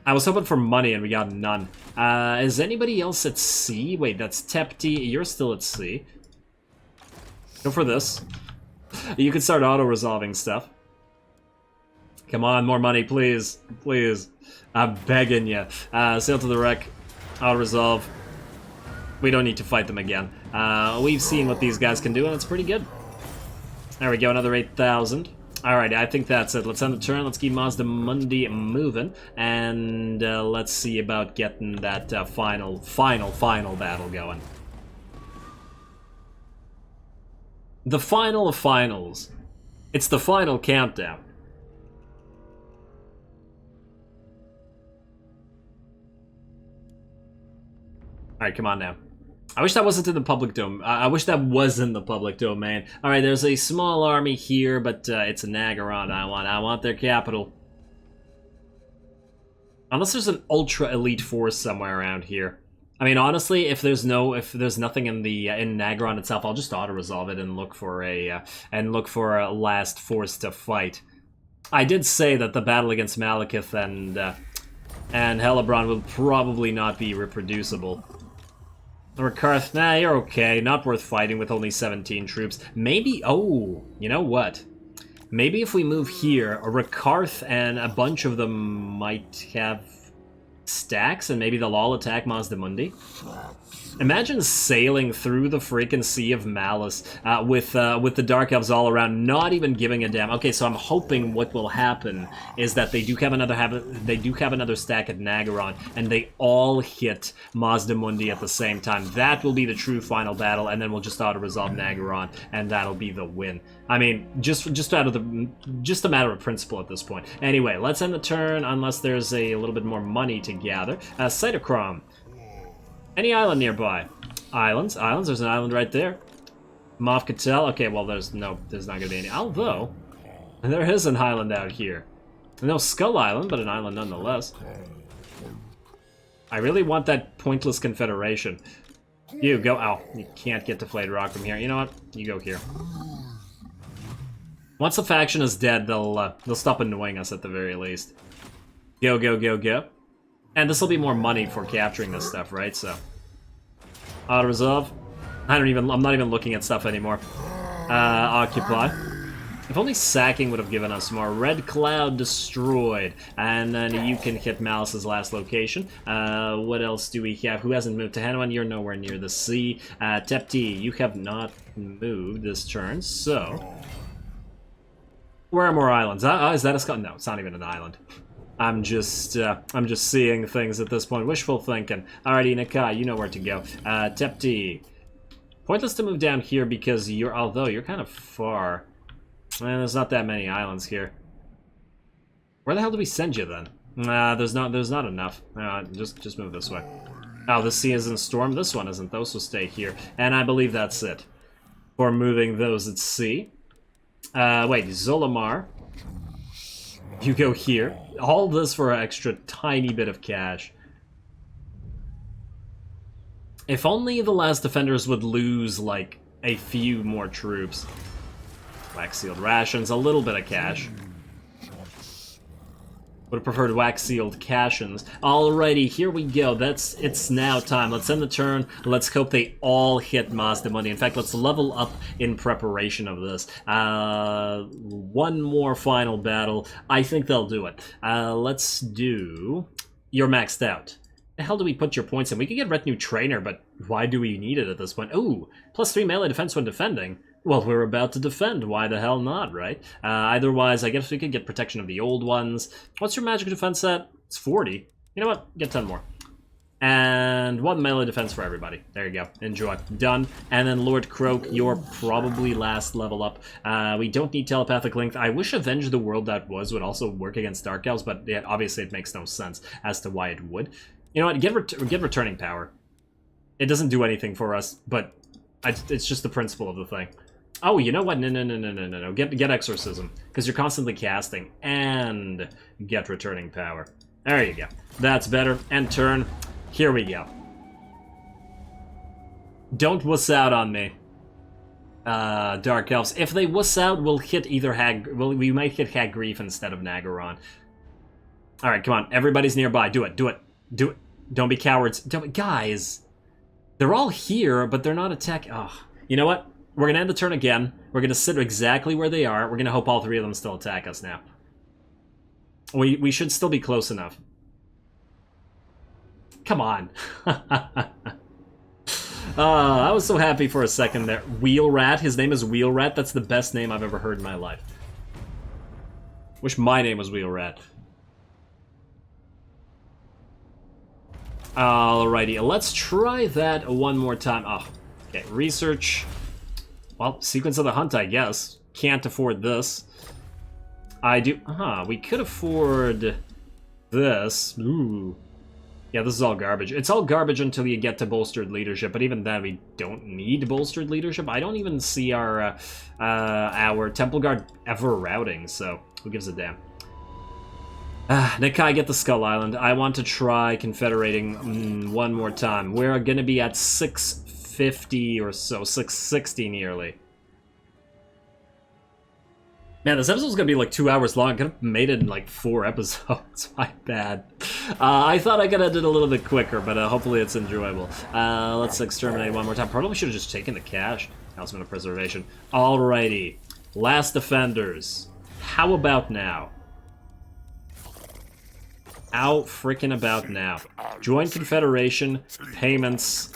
I was hoping for money and we got none. Is anybody else at sea? Wait, that's Tepti. You're still at sea. Go for this. You can start auto-resolving stuff. Come on, more money, please. Please. I'm begging you. Sail to the wreck. Auto-resolve. We don't need to fight them again. We've seen what these guys can do, and it's pretty good. There we go, another 8,000. Alright, I think that's it. Let's end the turn. Let's keep Mazdamundi moving. And let's see about getting that final battle going. The final of finals. It's the final countdown. Alright, come on now. I wish that wasn't in the public domain. I wish that was in the public domain. Alright, there's a small army here, but it's a Nagaron I want their capital. Unless there's an ultra elite force somewhere around here. I mean, honestly, if there's nothing in the in Nagaron itself, I'll just auto-resolve it and look for a last force to fight. I did say that the battle against Malekith and Hellebron will probably not be reproducible. Rakarth, nah, you're okay. Not worth fighting with only 17 troops. Maybe, oh, you know what? Maybe if we move here, Rakarth and a bunch of them might have stacks, and maybe they'll all attack Mazdamundi. Imagine sailing through the freaking Sea of Malice with the Dark Elves all around, not even giving a damn. Okay, so I'm hoping what will happen is that they do have another stack at Nagaron, and they all hit Mazdamundi at the same time. That will be the true final battle, and then we'll just auto-resolve Nagaron, and that'll be the win. I mean, just a matter of principle at this point. Anyway, let's end the turn unless there's a little bit more money to gather. Cytochrome. Any island nearby? Islands. There's an island right there. Moff Catel. Okay, well, there's not gonna be any. Although, there is an island out here. No Skull Island, but an island nonetheless. I really want that pointless confederation. You go. Oh, you can't get to Flayed Rock from here. You know what? You go here. Once the faction is dead, they'll stop annoying us at the very least. Go, go, go, go. And this will be more money for capturing this stuff, right? So, auto resolve. I'm not even looking at stuff anymore. Occupy. If only sacking would have given us more. Red Cloud destroyed. And then you can hit Malice's last location. What else do we have? Who hasn't moved to Hanuman? You're nowhere near the sea. Tepti, you have not moved this turn, so... Where are more islands? Is that a skull? No, it's not even an island. I'm just seeing things at this point. Wishful thinking. Alrighty, Nakai, you know where to go. Tepti. Pointless to move down here because although you're kind of far. And there's not that many islands here. Where the hell do we send you then? There's not enough. Just move this way. Oh, the sea isn't storm. This one isn't. Those will stay here. And I believe that's it for moving those at sea. Wait, Zolamar. You go here. All this for an extra tiny bit of cash. If only the last defenders would lose, like, a few more troops. Wax-sealed rations, a little bit of cash. Would have preferred wax-sealed cashins. Alrighty, here we go. It's now time. Let's end the turn. Let's hope they all hit Mazdamundi. In fact, let's level up in preparation of this. One more final battle. I think they'll do it. Let's do... You're maxed out. The hell do we put your points in? We could get Retinue Trainer, but why do we need it at this point? Ooh, +3 melee defense when defending. Well, we're about to defend. Why the hell not, right? Otherwise, I guess we could get Protection of the Old Ones. What's your magic defense at? It's 40. You know what? Get 10 more. And 1 melee defense for everybody. There you go. Enjoy. Done. And then Lord Croak, your probably last level up. We don't need Telepathic Link. I wish Avenge the World that would also work against Dark Elves, but yeah, obviously it makes no sense as to why it would. You know what? Get Returning Power. It doesn't do anything for us, but it's just the principle of the thing. Oh, you know what? No. Get Exorcism, because you're constantly casting, and get Returning Power. There you go. That's better. End turn. Here we go. Don't wuss out on me, Dark Elves. If they wuss out, we'll hit either we might hit Hag Grief instead of Nagaron. Alright, come on. Everybody's nearby. Do it. Do it. Do it. Don't be cowards. Guys, they're all here, but they're not attacking. Oh, you know what? We're going to end the turn again. We're going to sit exactly where they are. We're going to hope all 3 of them still attack us now. We should still be close enough. Come on. I was so happy for a second there. Wheelrat. His name is Wheelrat. That's the best name I've ever heard in my life. Wish my name was Wheelrat. Alrighty, let's try that one more time. Oh, okay, research. Well, Sequence of the Hunt, I guess. Can't afford this. I do... we could afford this. Ooh. Yeah, this is all garbage. It's all garbage until you get to Bolstered Leadership, but even then, we don't need Bolstered Leadership. I don't even see our Temple Guard ever routing, so who gives a damn? Nakai, get the Skull Island. I want to try Confederating one more time. We're going to be at 650 or so, 660 nearly. Man, this episode's gonna be like 2 hours long. I could have made it in like 4 episodes. My bad. I thought I could have did it a little bit quicker, but hopefully it's enjoyable. Let's exterminate one more time. Probably should have just taken the cash. Announcement of Preservation. Alrighty. Last defenders. How about now? How frickin' about now? Join Confederation, payments,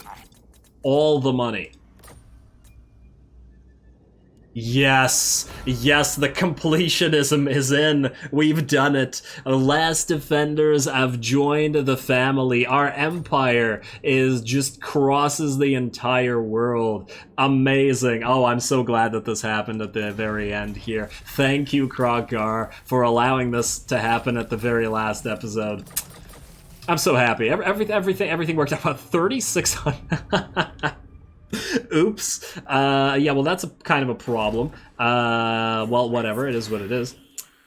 all the money. Yes, yes, the completionism is in. We've done it. Last defenders have joined the family. Our empire is just crosses the entire world. Amazing. Oh, I'm so glad that this happened at the very end here. Thank you, Kroggar, for allowing this to happen at the very last episode. I'm so happy. Everything worked out. About 3,600. Oops. Yeah, well, that's kind of a problem. Well, whatever. It is what it is.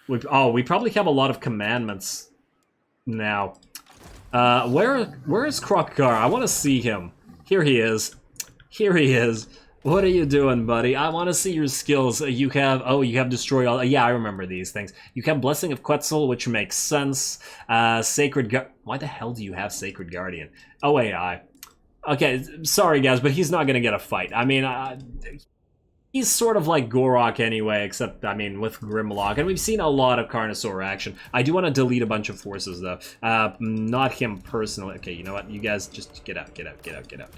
We probably have a lot of commandments now. Where is Krokgar? I want to see him. Here he is. Here he is. What are you doing, buddy? I want to see your skills. You have Destroy All. Yeah, I remember these things. You have Blessing of Quetzal, which makes sense. Sacred Why the hell do you have Sacred Guardian? Oh, AI. Okay, sorry guys, but he's not gonna get a fight. I mean, he's sort of like Gorok anyway, except, I mean, with Grimlock. And we've seen a lot of Carnosaur action. I do want to delete a bunch of forces, though. Not him personally. Okay, you know what? You guys just get out, get out, get out, get out.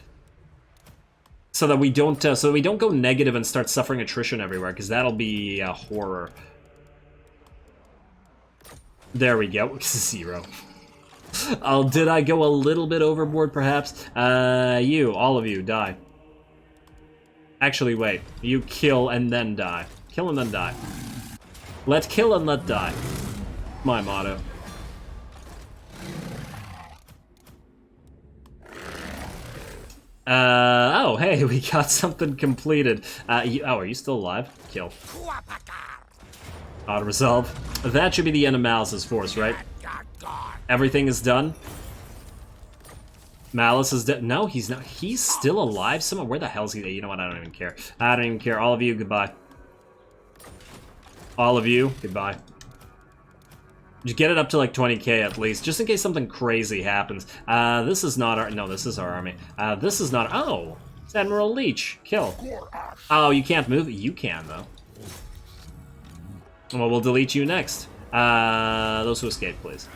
So that we don't go negative and start suffering attrition everywhere, because that'll be a horror. There we go. 0. Oh, did I go a little bit overboard, perhaps? All of you, die. Actually, wait. You kill and then die. Kill and then die. Let kill and let die. My motto. Oh, hey, we got something completed. Are you still alive? Kill. Auto-resolve. That should be the end of Malice's force, right? Everything is done? Malice is dead. No, he's not. He's still alive somewhere. Where the hell is he? You know what? I don't even care. I don't even care. All of you, goodbye. All of you, goodbye. Just get it up to like 20k at least, just in case something crazy happens. This is not our... No, this is our army. This is not... Oh! It's Admiral Leech. Kill. Oh, you can't move? You can, though. Well, we'll delete you next. Those who escaped, please.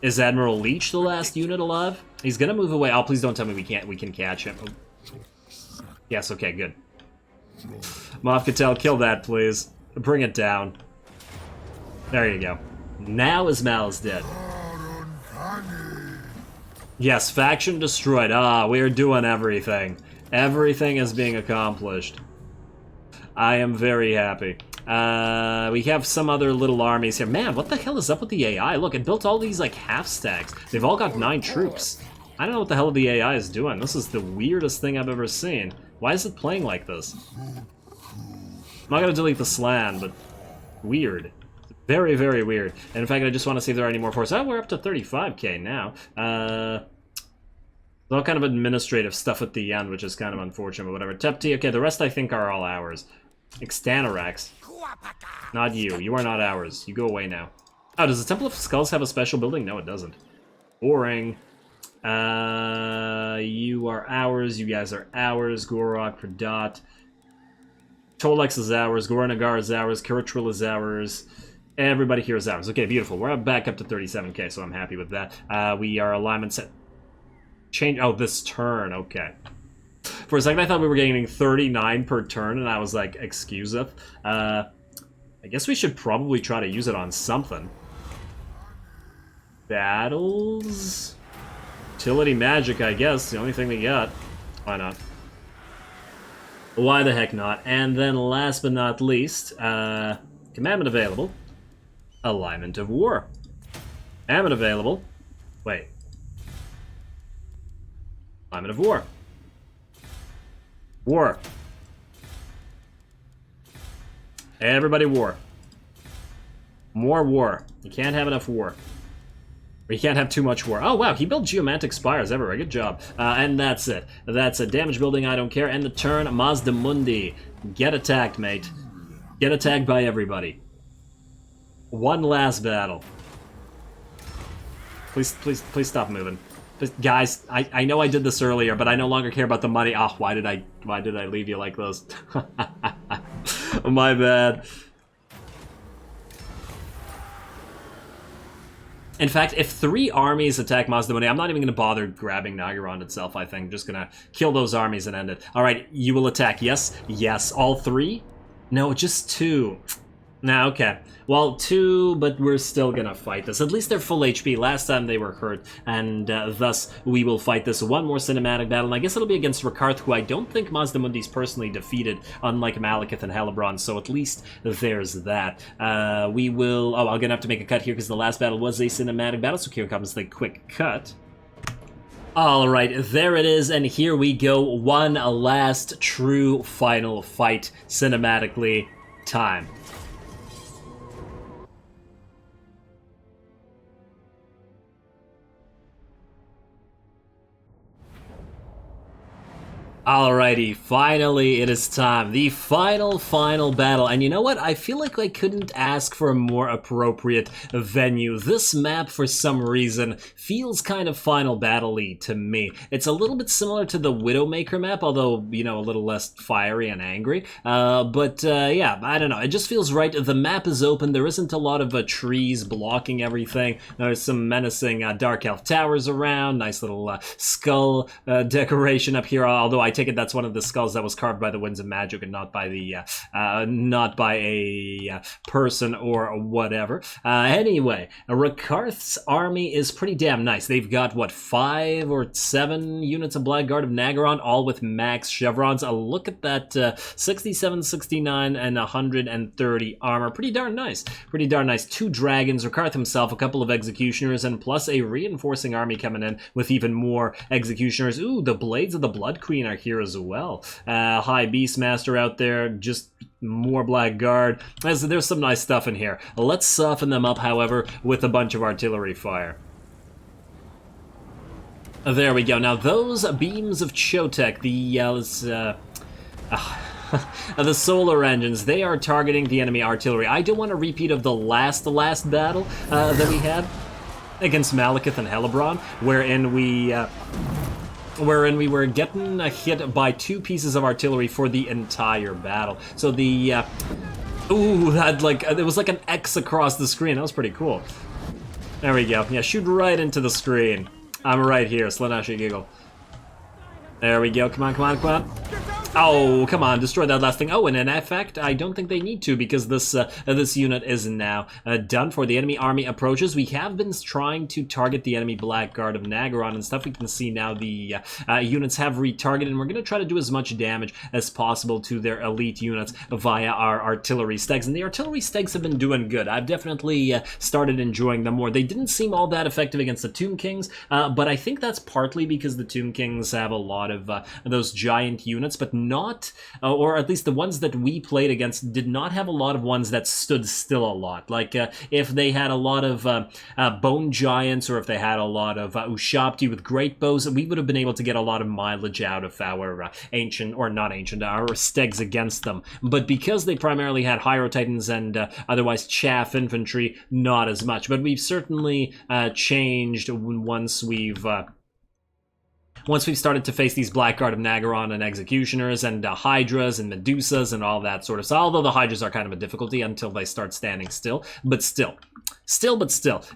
Is Admiral Leech the last unit alive? He's gonna move away. Oh, please don't tell me we can catch him. Oh. Yes, okay, good. Moff Cattell, kill that, please. Bring it down. There you go. Now is Malice dead. Yes, faction destroyed. Ah, we are doing everything. Everything is being accomplished. I am very happy. We have some other little armies here. Man, what the hell is up with the AI? Look, it built all these, like, half-stacks. They've all got 9 troops. I don't know what the hell the AI is doing. This is the weirdest thing I've ever seen. Why is it playing like this? I'm not gonna delete the Slann, but weird. Very, very weird. And in fact, I just want to see if there are any more forces. Oh, we're up to 35k now. All kind of administrative stuff at the end, which is kind of unfortunate, but whatever. Tepti, okay, the rest I think are all ours. Extanarax. Not you. You are not ours. You go away now. Oh, does the Temple of Skulls have a special building? No, it doesn't. Boring. You are ours. You guys are ours. Gorok, Pradat. Tolex is ours. Goranagar is ours. Kiritril is ours. Everybody here is ours. Okay, beautiful. We're back up to 37k, so I'm happy with that. We are alignment set. Change. Oh, this turn. Okay. For a second, I thought we were gaining 39 per turn, and I was like, excuseth. I guess we should probably try to use it on something. Battles? Utility magic, I guess. The only thing we got. Why not? Why the heck not? And then last but not least, commandment available. Alignment of War. Commandment available. Wait. Alignment of War. War. Everybody war. More war. You can't have enough war. Or you can't have too much war. Oh, wow, he built geomantic spires everywhere. Good job. And that's it. That's a damage building, I don't care. End the turn. Mazdamundi. Get attacked, mate. Get attacked by everybody. One last battle. Please stop moving. Please, guys, I know I did this earlier, but I no longer care about the money. Ah, why did I leave you like this? My bad. In fact, if 3 armies attack Mazdamundi, I'm not even going to bother grabbing Nagaron itself, I think. I'm just going to kill those armies and end it. Alright, you will attack. Yes? Yes. All 3? No, just 2. Nah, okay. Well, 2, but we're still gonna fight this. At least they're full HP. Last time they were hurt, and thus we will fight this. One more cinematic battle, and I guess it'll be against Rakarth, who I don't think Mazdamundi's personally defeated, unlike Malekith and Helebron, so at least there's that. We will... Oh, I'm gonna have to make a cut here, because the last battle was a cinematic battle, so here comes the quick cut. Alright, there it is, and here we go. One last true final fight, cinematically. Time. Alrighty, finally it is time. The final battle. And you know what? I feel like I couldn't ask for a more appropriate venue. This map, for some reason, feels kind of final battle-y to me. It's a little bit similar to the Widowmaker map, although, you know, a little less fiery and angry. Yeah, I don't know. It just feels right. The map is open. There isn't a lot of trees blocking everything. There's some menacing Dark Elf towers around. Nice little skull decoration up here, although I take it that's one of the skulls that was carved by the Winds of Magic and not by the not by a person or whatever. Anyway, Rakarth's army is pretty damn nice. They've got what, 5 or 7 units of Blackguard of Nagaron, all with max chevrons. Look at that, 67, 69, and 130 armor. Pretty darn nice. Pretty darn nice. 2 dragons, Rakarth himself, a couple of executioners, and plus a reinforcing army coming in with even more executioners. Ooh, the Blades of the Blood Queen are here as well. High Beastmaster out there, just more Blackguard. There's some nice stuff in here. Let's soften them up, however, with a bunch of artillery fire. There we go. Now those beams of Chotek, the solar engines, they are targeting the enemy artillery. I don't want a repeat of the last battle that we had against Malekith and Hellebrand, wherein we were getting hit by 2 pieces of artillery for the entire battle. So the ooh, that it was like an X across the screen. That was pretty cool. There we go. Yeah, shoot right into the screen. I'm right here, Slanashi Giggle. There we go. Come on, come on, come on. Oh, come on, destroy that last thing. Oh, and in effect, I don't think they need to, because this unit is now done for. The enemy army approaches. We have been trying to target the enemy Blackguard of Nagaron and stuff. We can see now the units have retargeted, and we're going to try to do as much damage as possible to their elite units via our artillery stegs. And the artillery stegs have been doing good. I've definitely started enjoying them more. They didn't seem all that effective against the Tomb Kings, but I think that's partly because the Tomb Kings have a lot of those giant units, but not, or at least the ones that we played against did not have a lot of ones that stood still a lot. Like if they had a lot of bone giants, or if they had a lot of Ushabti with great bows, we would have been able to get a lot of mileage out of our ancient, or not ancient, our stegs against them. But because they primarily had Hyrotitans and otherwise chaff infantry, not as much. But we've certainly changed once we've started to face these Blackguard of Nagaron and Executioners and Hydras and Medusas and all that sort of stuff. Although the Hydras are kind of a difficulty until they start standing still. But still.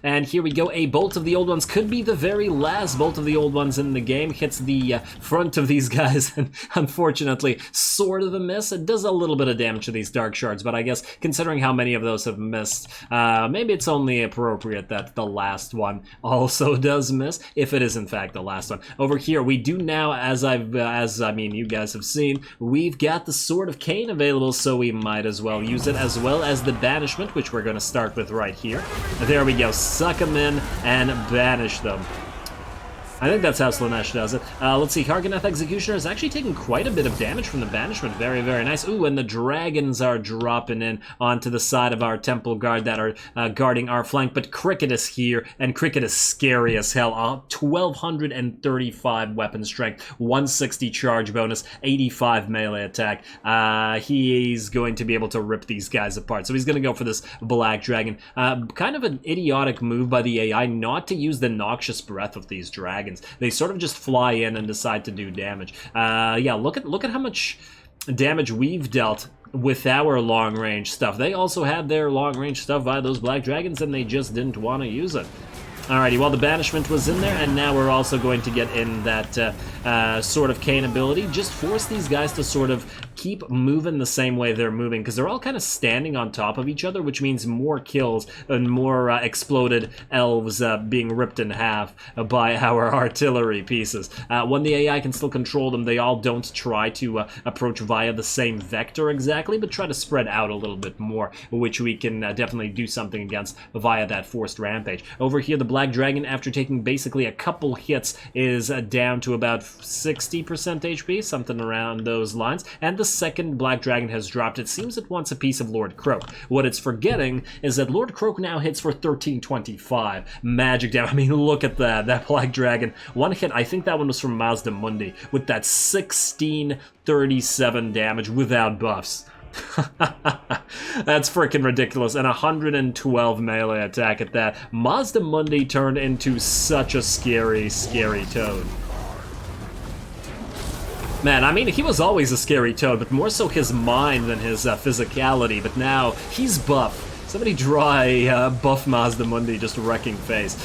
And here we go. A Bolt of the Old Ones could be the very last Bolt of the Old Ones in the game. Hits the front of these guys and unfortunately sort of a miss. It does a little bit of damage to these Dark Shards, but I guess considering how many of those have missed, maybe it's only appropriate that the last one also does miss, if it is in fact the last one. Over here we do now, as I mean you guys have seen, we've got the Sword of Cain available, so we might as well use it, as well as the Banishment, which we're going to start with right here. There we go, suck them in and banish them. I think that's how Slaanesh does it. Let's see, Karganeth Executioner is actually taking quite a bit of damage from the Banishment. Very, very nice. Ooh, and the dragons are dropping in onto the side of our Temple Guard that are guarding our flank. But Cricket is here, and Cricket is scary as hell. 1,235 weapon strength, 160 charge bonus, 85 melee attack. He's going to be able to rip these guys apart. So he's going to go for this Black Dragon. Kind of an idiotic move by the AI not to use the Noxious Breath of these dragons. They sort of just fly in and decide to do damage. Yeah, look at how much damage we've dealt with our long-range stuff. They also had their long-range stuff via those Black Dragons, and they just didn't want to use it. Alrighty, well, the Banishment was in there, and now we're also going to get in that Sword of Cain ability. Just force these guys to sort of keep moving the same way they're moving, because they're all kind of standing on top of each other, which means more kills and more exploded elves being ripped in half by our artillery pieces. When the AI can still control them, they all don't try to approach via the same vector exactly, but try to spread out a little bit more, which we can definitely do something against via that forced rampage. Over here, the Black Dragon, after taking basically a couple hits, is down to about 60% HP, something around those lines. And the second Black Dragon has dropped. It seems it wants a piece of Lord Croak. What it's forgetting is that Lord Croak now hits for 1325 magic damage. I mean, look at that. That Black Dragon, one hit, I think that one was from Mazdamundi, with that 1637 damage without buffs. That's freaking ridiculous. And 112 melee attack at that. Mazdamundi turned into such a scary, scary toad. Man, I mean, he was always a scary toad, but more so his mind than his physicality. But now, he's buff. Somebody draw a buff Mazdamundi, just wrecking face.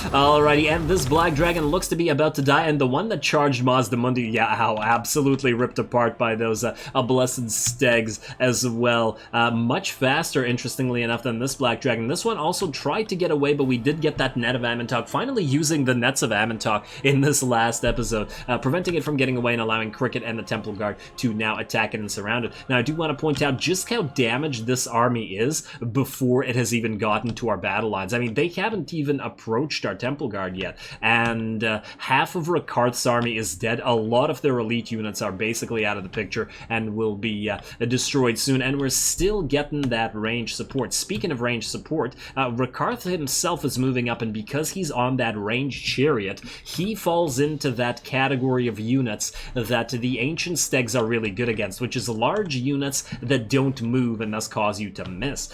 Alrighty, and this Black Dragon looks to be about to die, and the one that charged Mazdamundi, yeah, how absolutely ripped apart by those blessed stegs as well. Much faster, interestingly enough, than this Black Dragon. This one also tried to get away, but we did get that net of Ammontok, finally using the nets of Ammontok in this last episode, preventing it from getting away and allowing Cricket and the Temple Guard to now attack it and surround it. Now, I do want to point out just how damaged this army is before it has even gotten to our battle lines. I mean, they haven't even approached our Temple Guard yet, and half of Rakarth's army is dead. A lot of their elite units are basically out of the picture and will be destroyed soon, and we're still getting that range support. Speaking of range support, Rakarth himself is moving up, and because he's on that ranged chariot, he falls into that category of units that the Ancient Stegs are really good against, which is large units that don't move and thus cause you to miss.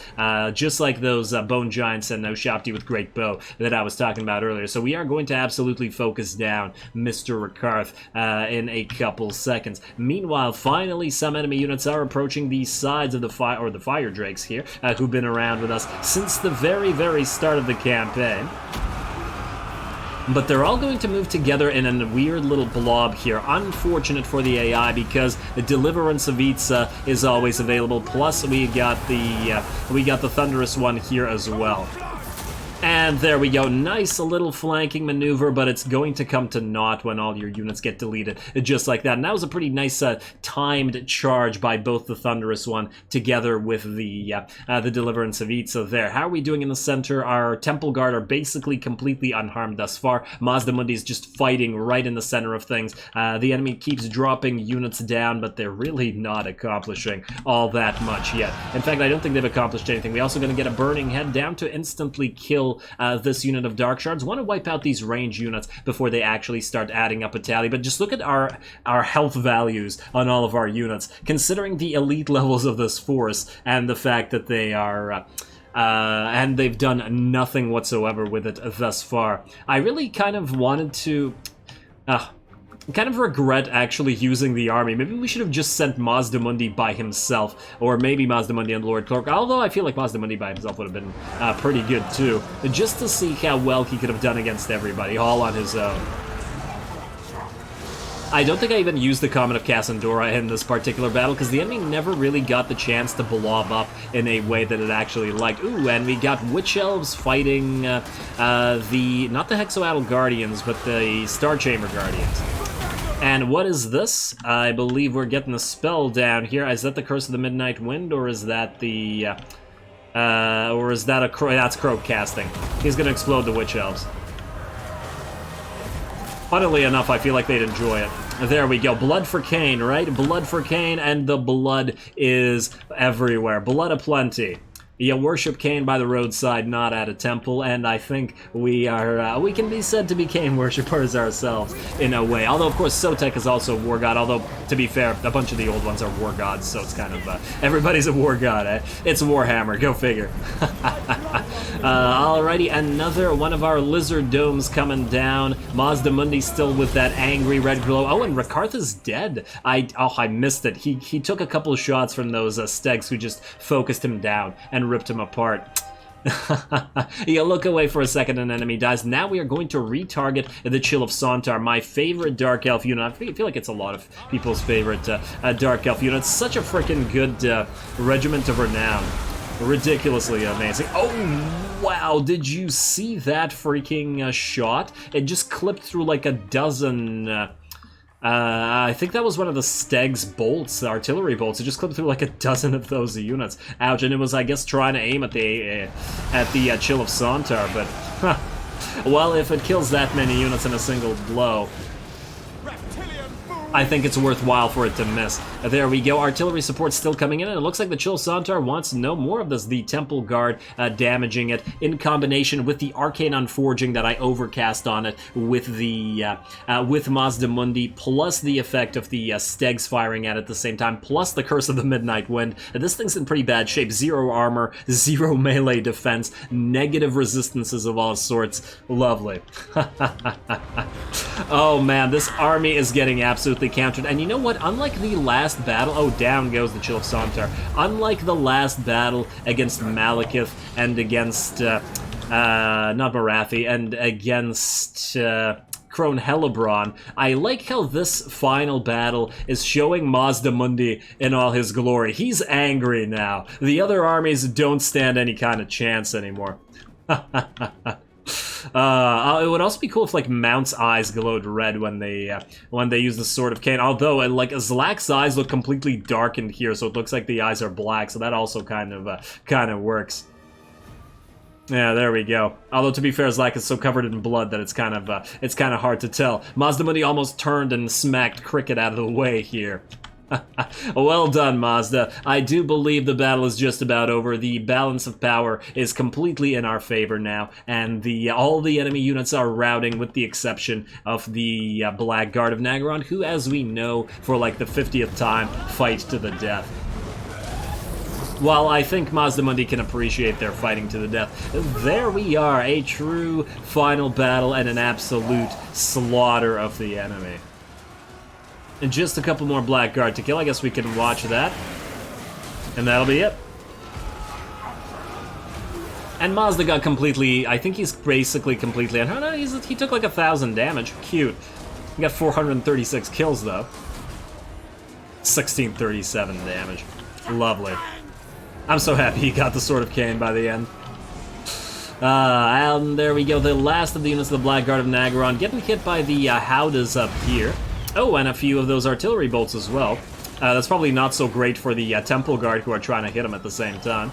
Just like those Bone Giants and Oshapti with Great Bow that I was talking about earlier. So we are going to absolutely focus down Mr. Rakarth in a couple seconds. Meanwhile, finally, some enemy units are approaching the sides of the fire drakes here, who've been around with us since the very, very start of the campaign. But they're all going to move together in a weird little blob here. Unfortunate for the AI, because the Deliverance of Itza is always available. Plus, we got the Thunderous one here as well. And there we go, nice little flanking maneuver, but it's going to come to naught when all your units get deleted, just like that. And that was a pretty nice timed charge by both the Thunderous one together with the Deliverance of Itza there. How are we doing in the center? Our Temple Guard are basically completely unharmed thus far. Mazdamundi is just fighting right in the center of things. The enemy keeps dropping units down, but they're really not accomplishing all that much yet. In fact, I don't think they've accomplished anything. We're also going to get a Burning Head down to instantly kill this unit of Dark Shards. Want to wipe out these range units before they actually start adding up a tally, but just look at our health values on all of our units, considering the elite levels of this force and the fact that they are and they've done nothing whatsoever with it thus far. I really kind of wanted to kind of regret actually using the army. Maybe we should have just sent Mazdamundi by himself, or maybe Mazdamundi and Lord Croak, although I feel like Mazdamundi by himself would have been pretty good too, just to see how well he could have done against everybody, all on his own. I don't think I even used the Comet of Cassandora in this particular battle, because the enemy never really got the chance to blob up in a way that it actually liked. Ooh, and we got Witch Elves fighting not the Hexoatl Guardians, but the Star Chamber Guardians. And what is this? I believe we're getting a spell down here. Is that the Curse of the Midnight Wind, or is that the... that's Croak casting. He's gonna explode the Witch Elves. Funnily enough, I feel like they'd enjoy it. There we go. Blood for Cain, right? Blood for Cain, and the blood is everywhere. Blood aplenty. You worship Cain by the roadside, not at a temple, and I think we are, we can be said to be Cain worshippers ourselves, in a way. Although, of course, Sotek is also a war god, although, to be fair, a bunch of the old ones are war gods, so it's kind of, everybody's a war god, eh? It's Warhammer, go figure. Alrighty, another one of our lizard domes coming down. Mazdamundi still with that angry red glow. Oh, and Rakarth is dead. I missed it. He took a couple of shots from those stegs who just focused him down and ripped him apart. You look away for a second, an enemy dies. Now we are going to retarget the Chill of Sontar, my favorite Dark Elf unit. I feel like it's a lot of people's favorite Dark Elf unit. It's such a freaking good regiment of renown. Ridiculously amazing. Oh, wow, did you see that freaking shot? It just clipped through like a dozen I think that was one of the Steg's bolts, the artillery bolts. It just clipped through like a dozen of those units. Ouch, and it was, I guess, trying to aim at the Chill of Sontar, but, huh. Well, if it kills that many units in a single blow, I think it's worthwhile for it to miss. There we go, artillery support still coming in, and it looks like the Chill Sontar wants no more of this. The Temple Guard damaging it, in combination with the Arcane Unforging that I overcast on it with the with Mazdamundi, plus the effect of the Stegs firing at it at the same time, plus the Curse of the Midnight Wind. This thing's in pretty bad shape. 0 armor, 0 melee defense, negative resistances of all sorts. Lovely. Oh man, this army is getting absolutely countered. And you know what? Unlike the last battle... Oh, down goes the Chill of Sontar. Unlike the last battle against Malekith and against... not Marathi, and against... Crone Hellebron, I like how this final battle is showing Mazdamundi in all his glory. He's angry now. The other armies don't stand any kind of chance anymore. It would also be cool if, like, Mount's eyes glowed red when they use the Sword of Cain. Although, like, Zlak's eyes look completely darkened here, so it looks like the eyes are black. So that also kind of works. Yeah, there we go. Although, to be fair, Zlak is so covered in blood that it's kind of hard to tell. Mazdamundi almost turned and smacked Cricket out of the way here. Well done, Mazda. I do believe the battle is just about over. The balance of power is completely in our favor now, and all the enemy units are routing, with the exception of the Black Guard of Nagaron, who, as we know, for like the 50th time, fight to the death. While I think Mazdamundi can appreciate their fighting to the death, there we are, a true final battle and an absolute slaughter of the enemy. And just a couple more Black Guard to kill. I guess we can watch that. And that'll be it. And Mazda got completely... I think he's basically completely... Oh no, he took like 1,000 damage. Cute. He got 436 kills, though. 1637 damage. Lovely. I'm so happy he got the Sword of Cain by the end. And there we go. The last of the units of the Black Guard of Nagaron getting hit by the Howdas up here. Oh, and a few of those artillery bolts as well. That's probably not so great for the Temple Guard, who are trying to hit him at the same time.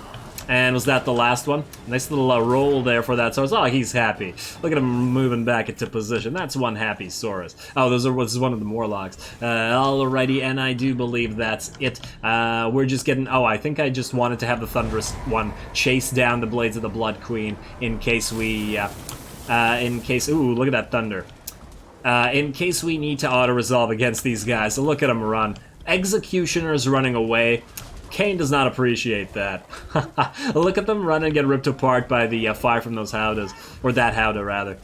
And was that the last one? Nice little roll there for that Saurus. Oh, he's happy. Look at him moving back into position. That's one happy Saurus. Oh, this is one of the Morlocks. Alrighty, and I do believe that's it. We're just getting... Oh, I think I just wanted to have the Thunderous one chase down the Blades of the Blood Queen in case we... Ooh, look at that Thunder. In case we need to auto-resolve against these guys. So look at them run. Executioner's running away. Cain does not appreciate that. Look at them run and get ripped apart by the fire from those Howdas. Or that Howdah, rather.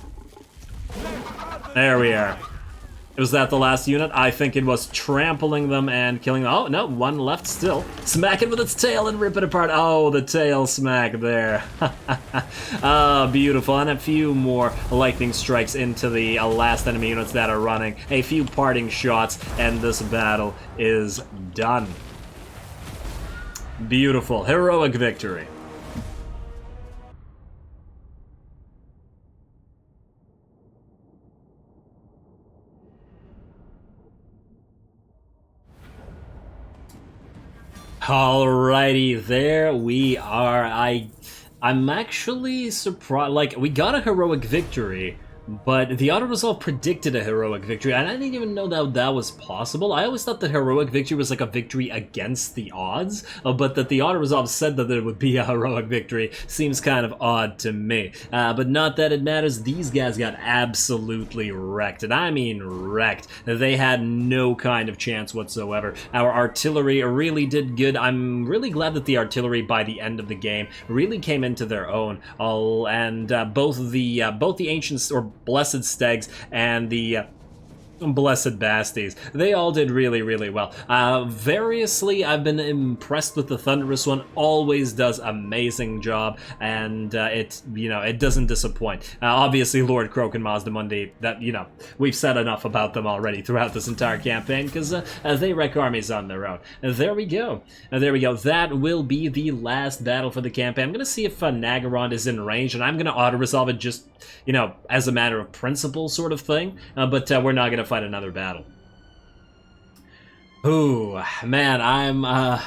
There we are. Was that the last unit? I think it was, trampling them and killing them. Oh, no, one left still. Smack it with its tail and rip it apart. Oh, the tail smack there. Oh, beautiful. And a few more lightning strikes into the last enemy units that are running. A few parting shots, and this battle is done. Beautiful. Heroic victory. Alrighty, there we are. I'm actually surprised. Like, we got a heroic victory, but the auto-resolve predicted a heroic victory, and I didn't even know that that was possible. I always thought that heroic victory was like a victory against the odds, but that the auto-resolve said that there would be a heroic victory seems kind of odd to me. But not that it matters. These guys got absolutely wrecked, and I mean wrecked. They had no kind of chance whatsoever. Our artillery really did good. I'm really glad that the artillery by the end of the game really came into their own. And both the ancients, or Blessed Stegs, and the Blessed Basties, they all did really, really well. Variously, I've been impressed with the Thunderous one. Always does amazing job, and it doesn't disappoint. Obviously, Lord Croak and Mazdamundi, that, we've said enough about them already throughout this entire campaign, because they wreck armies on their own. There we go. There we go. That will be the last battle for the campaign. I'm gonna see if Nagaron is in range, and I'm gonna auto-resolve it just, as a matter of principle sort of thing, but we're not gonna fight another battle. Ooh, man,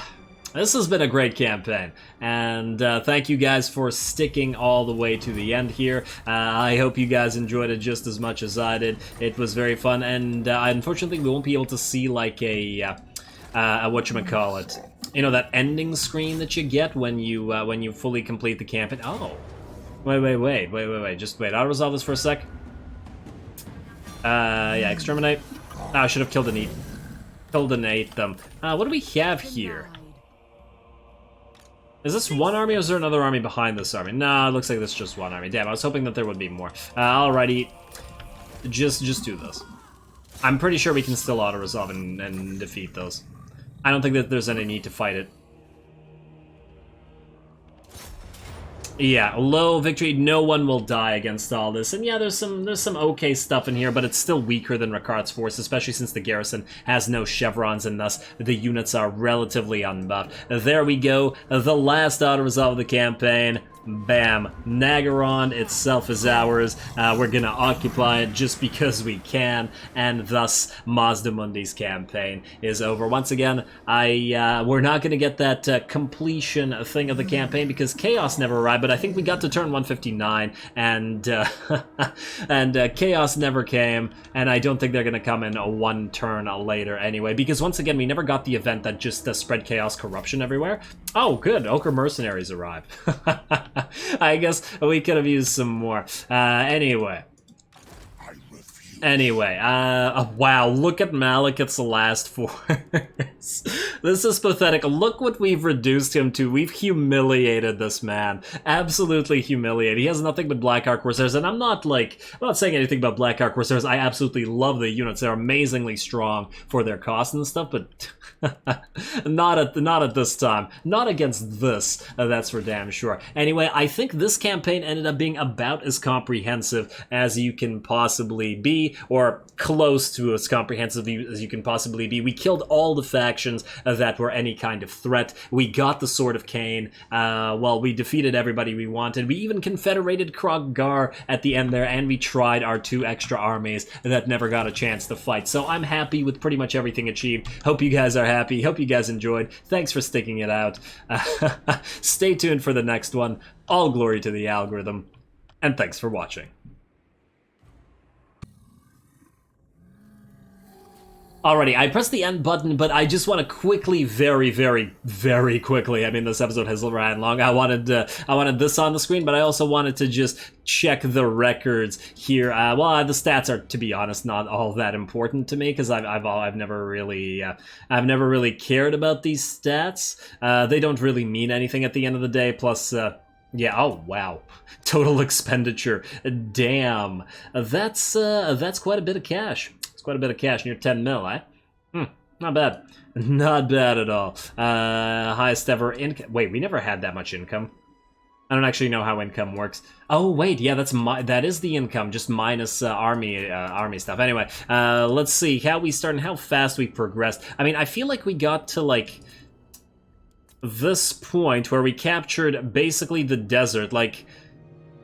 this has been a great campaign, and thank you guys for sticking all the way to the end here. I hope you guys enjoyed it just as much as I did. It was very fun, and unfortunately we won't be able to see like a whatchamacallit, you know, that ending screen that you get when you fully complete the campaign. Oh, wait, just wait, I'll resolve this for a sec. Yeah, exterminate. I should have killed them. What do we have here? Is this one army or is there another army behind this army? No, it looks like this is just one army. Damn, I was hoping that there would be more. Alrighty, just do this. I'm pretty sure we can still auto-resolve and defeat those. I don't think that there's any need to fight it. Yeah, low victory, no one will die against all this. And yeah, there's some okay stuff in here, but it's still weaker than Ricard's force, especially since the garrison has no chevrons and thus the units are relatively unbuffed. There we go, the last auto-resolve of the campaign. Bam. Nagaron itself is ours. We're gonna occupy it just because we can, and thus Mazdamundi's campaign is over. Once again, we're not gonna get that completion thing of the campaign because Chaos never arrived, but I think we got to turn 159, and Chaos never came, and I don't think they're gonna come in one turn later anyway, because once again, we never got the event that just spread Chaos corruption everywhere. Oh, good. Ochre mercenaries arrived. I guess we could have used some more. Anyway, wow, look at Malekith's last force. This is pathetic. Look what we've reduced him to. We've humiliated this man. Absolutely humiliated. He has nothing but Black Ark Corsairs, and I'm not saying anything about Black Ark Corsairs. I absolutely love the units. They're amazingly strong for their cost and stuff, but not at this time. Not against this, that's for damn sure. Anyway, I think this campaign ended up being about as comprehensive as you can possibly be, or close to as comprehensive as you can possibly be. We killed all the factions that were any kind of threat. We got the Sword of Cain. Well, we defeated everybody we wanted. We even confederated Krog-Gar at the end there, and we tried our 2 extra armies that never got a chance to fight. So I'm happy with pretty much everything achieved. Hope you guys are happy. Hope you guys enjoyed. Thanks for sticking it out. Stay tuned for the next one. All glory to the algorithm, and thanks for watching. Alrighty, I pressed the end button, but I just want to quickly, very quickly, I mean, this episode has ran long. I wanted this on the screen, but I also wanted to just check the records here. Well, the stats are, to be honest, not all that important to me because I've never really cared about these stats. They don't really mean anything at the end of the day. Plus, yeah. Oh wow, total expenditure. Damn, that's quite a bit of cash. Quite a bit of cash, near 10 mil, eh? Not bad. Not bad at all. Highest ever income. Wait, we never had that much income. I don't actually know how income works. Oh wait, yeah, that is the income, just minus army stuff. Anyway, let's see how we start and how fast we progressed. I mean, I feel like we got to like this point where we captured basically the desert, like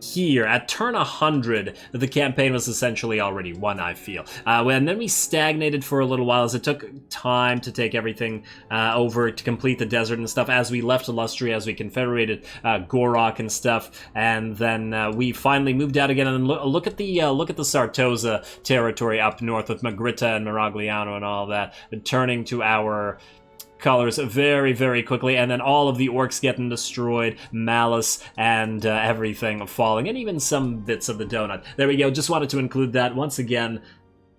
here at turn 100 the campaign was essentially already won, I feel, and then we stagnated for a little while as it took time to take everything over to complete the desert and stuff, as we left Illustria, as we confederated Gorok and stuff, and then we finally moved out again. And look at the Sartosa territory up north with Magritta and Miragliano and all that, and turning to our colors very quickly, and then all of the orcs getting destroyed, Malice and everything falling, and even some bits of the donut. There we go, just wanted to include that. Once again,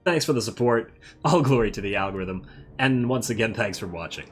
thanks for the support, all glory to the algorithm, and once again, thanks for watching.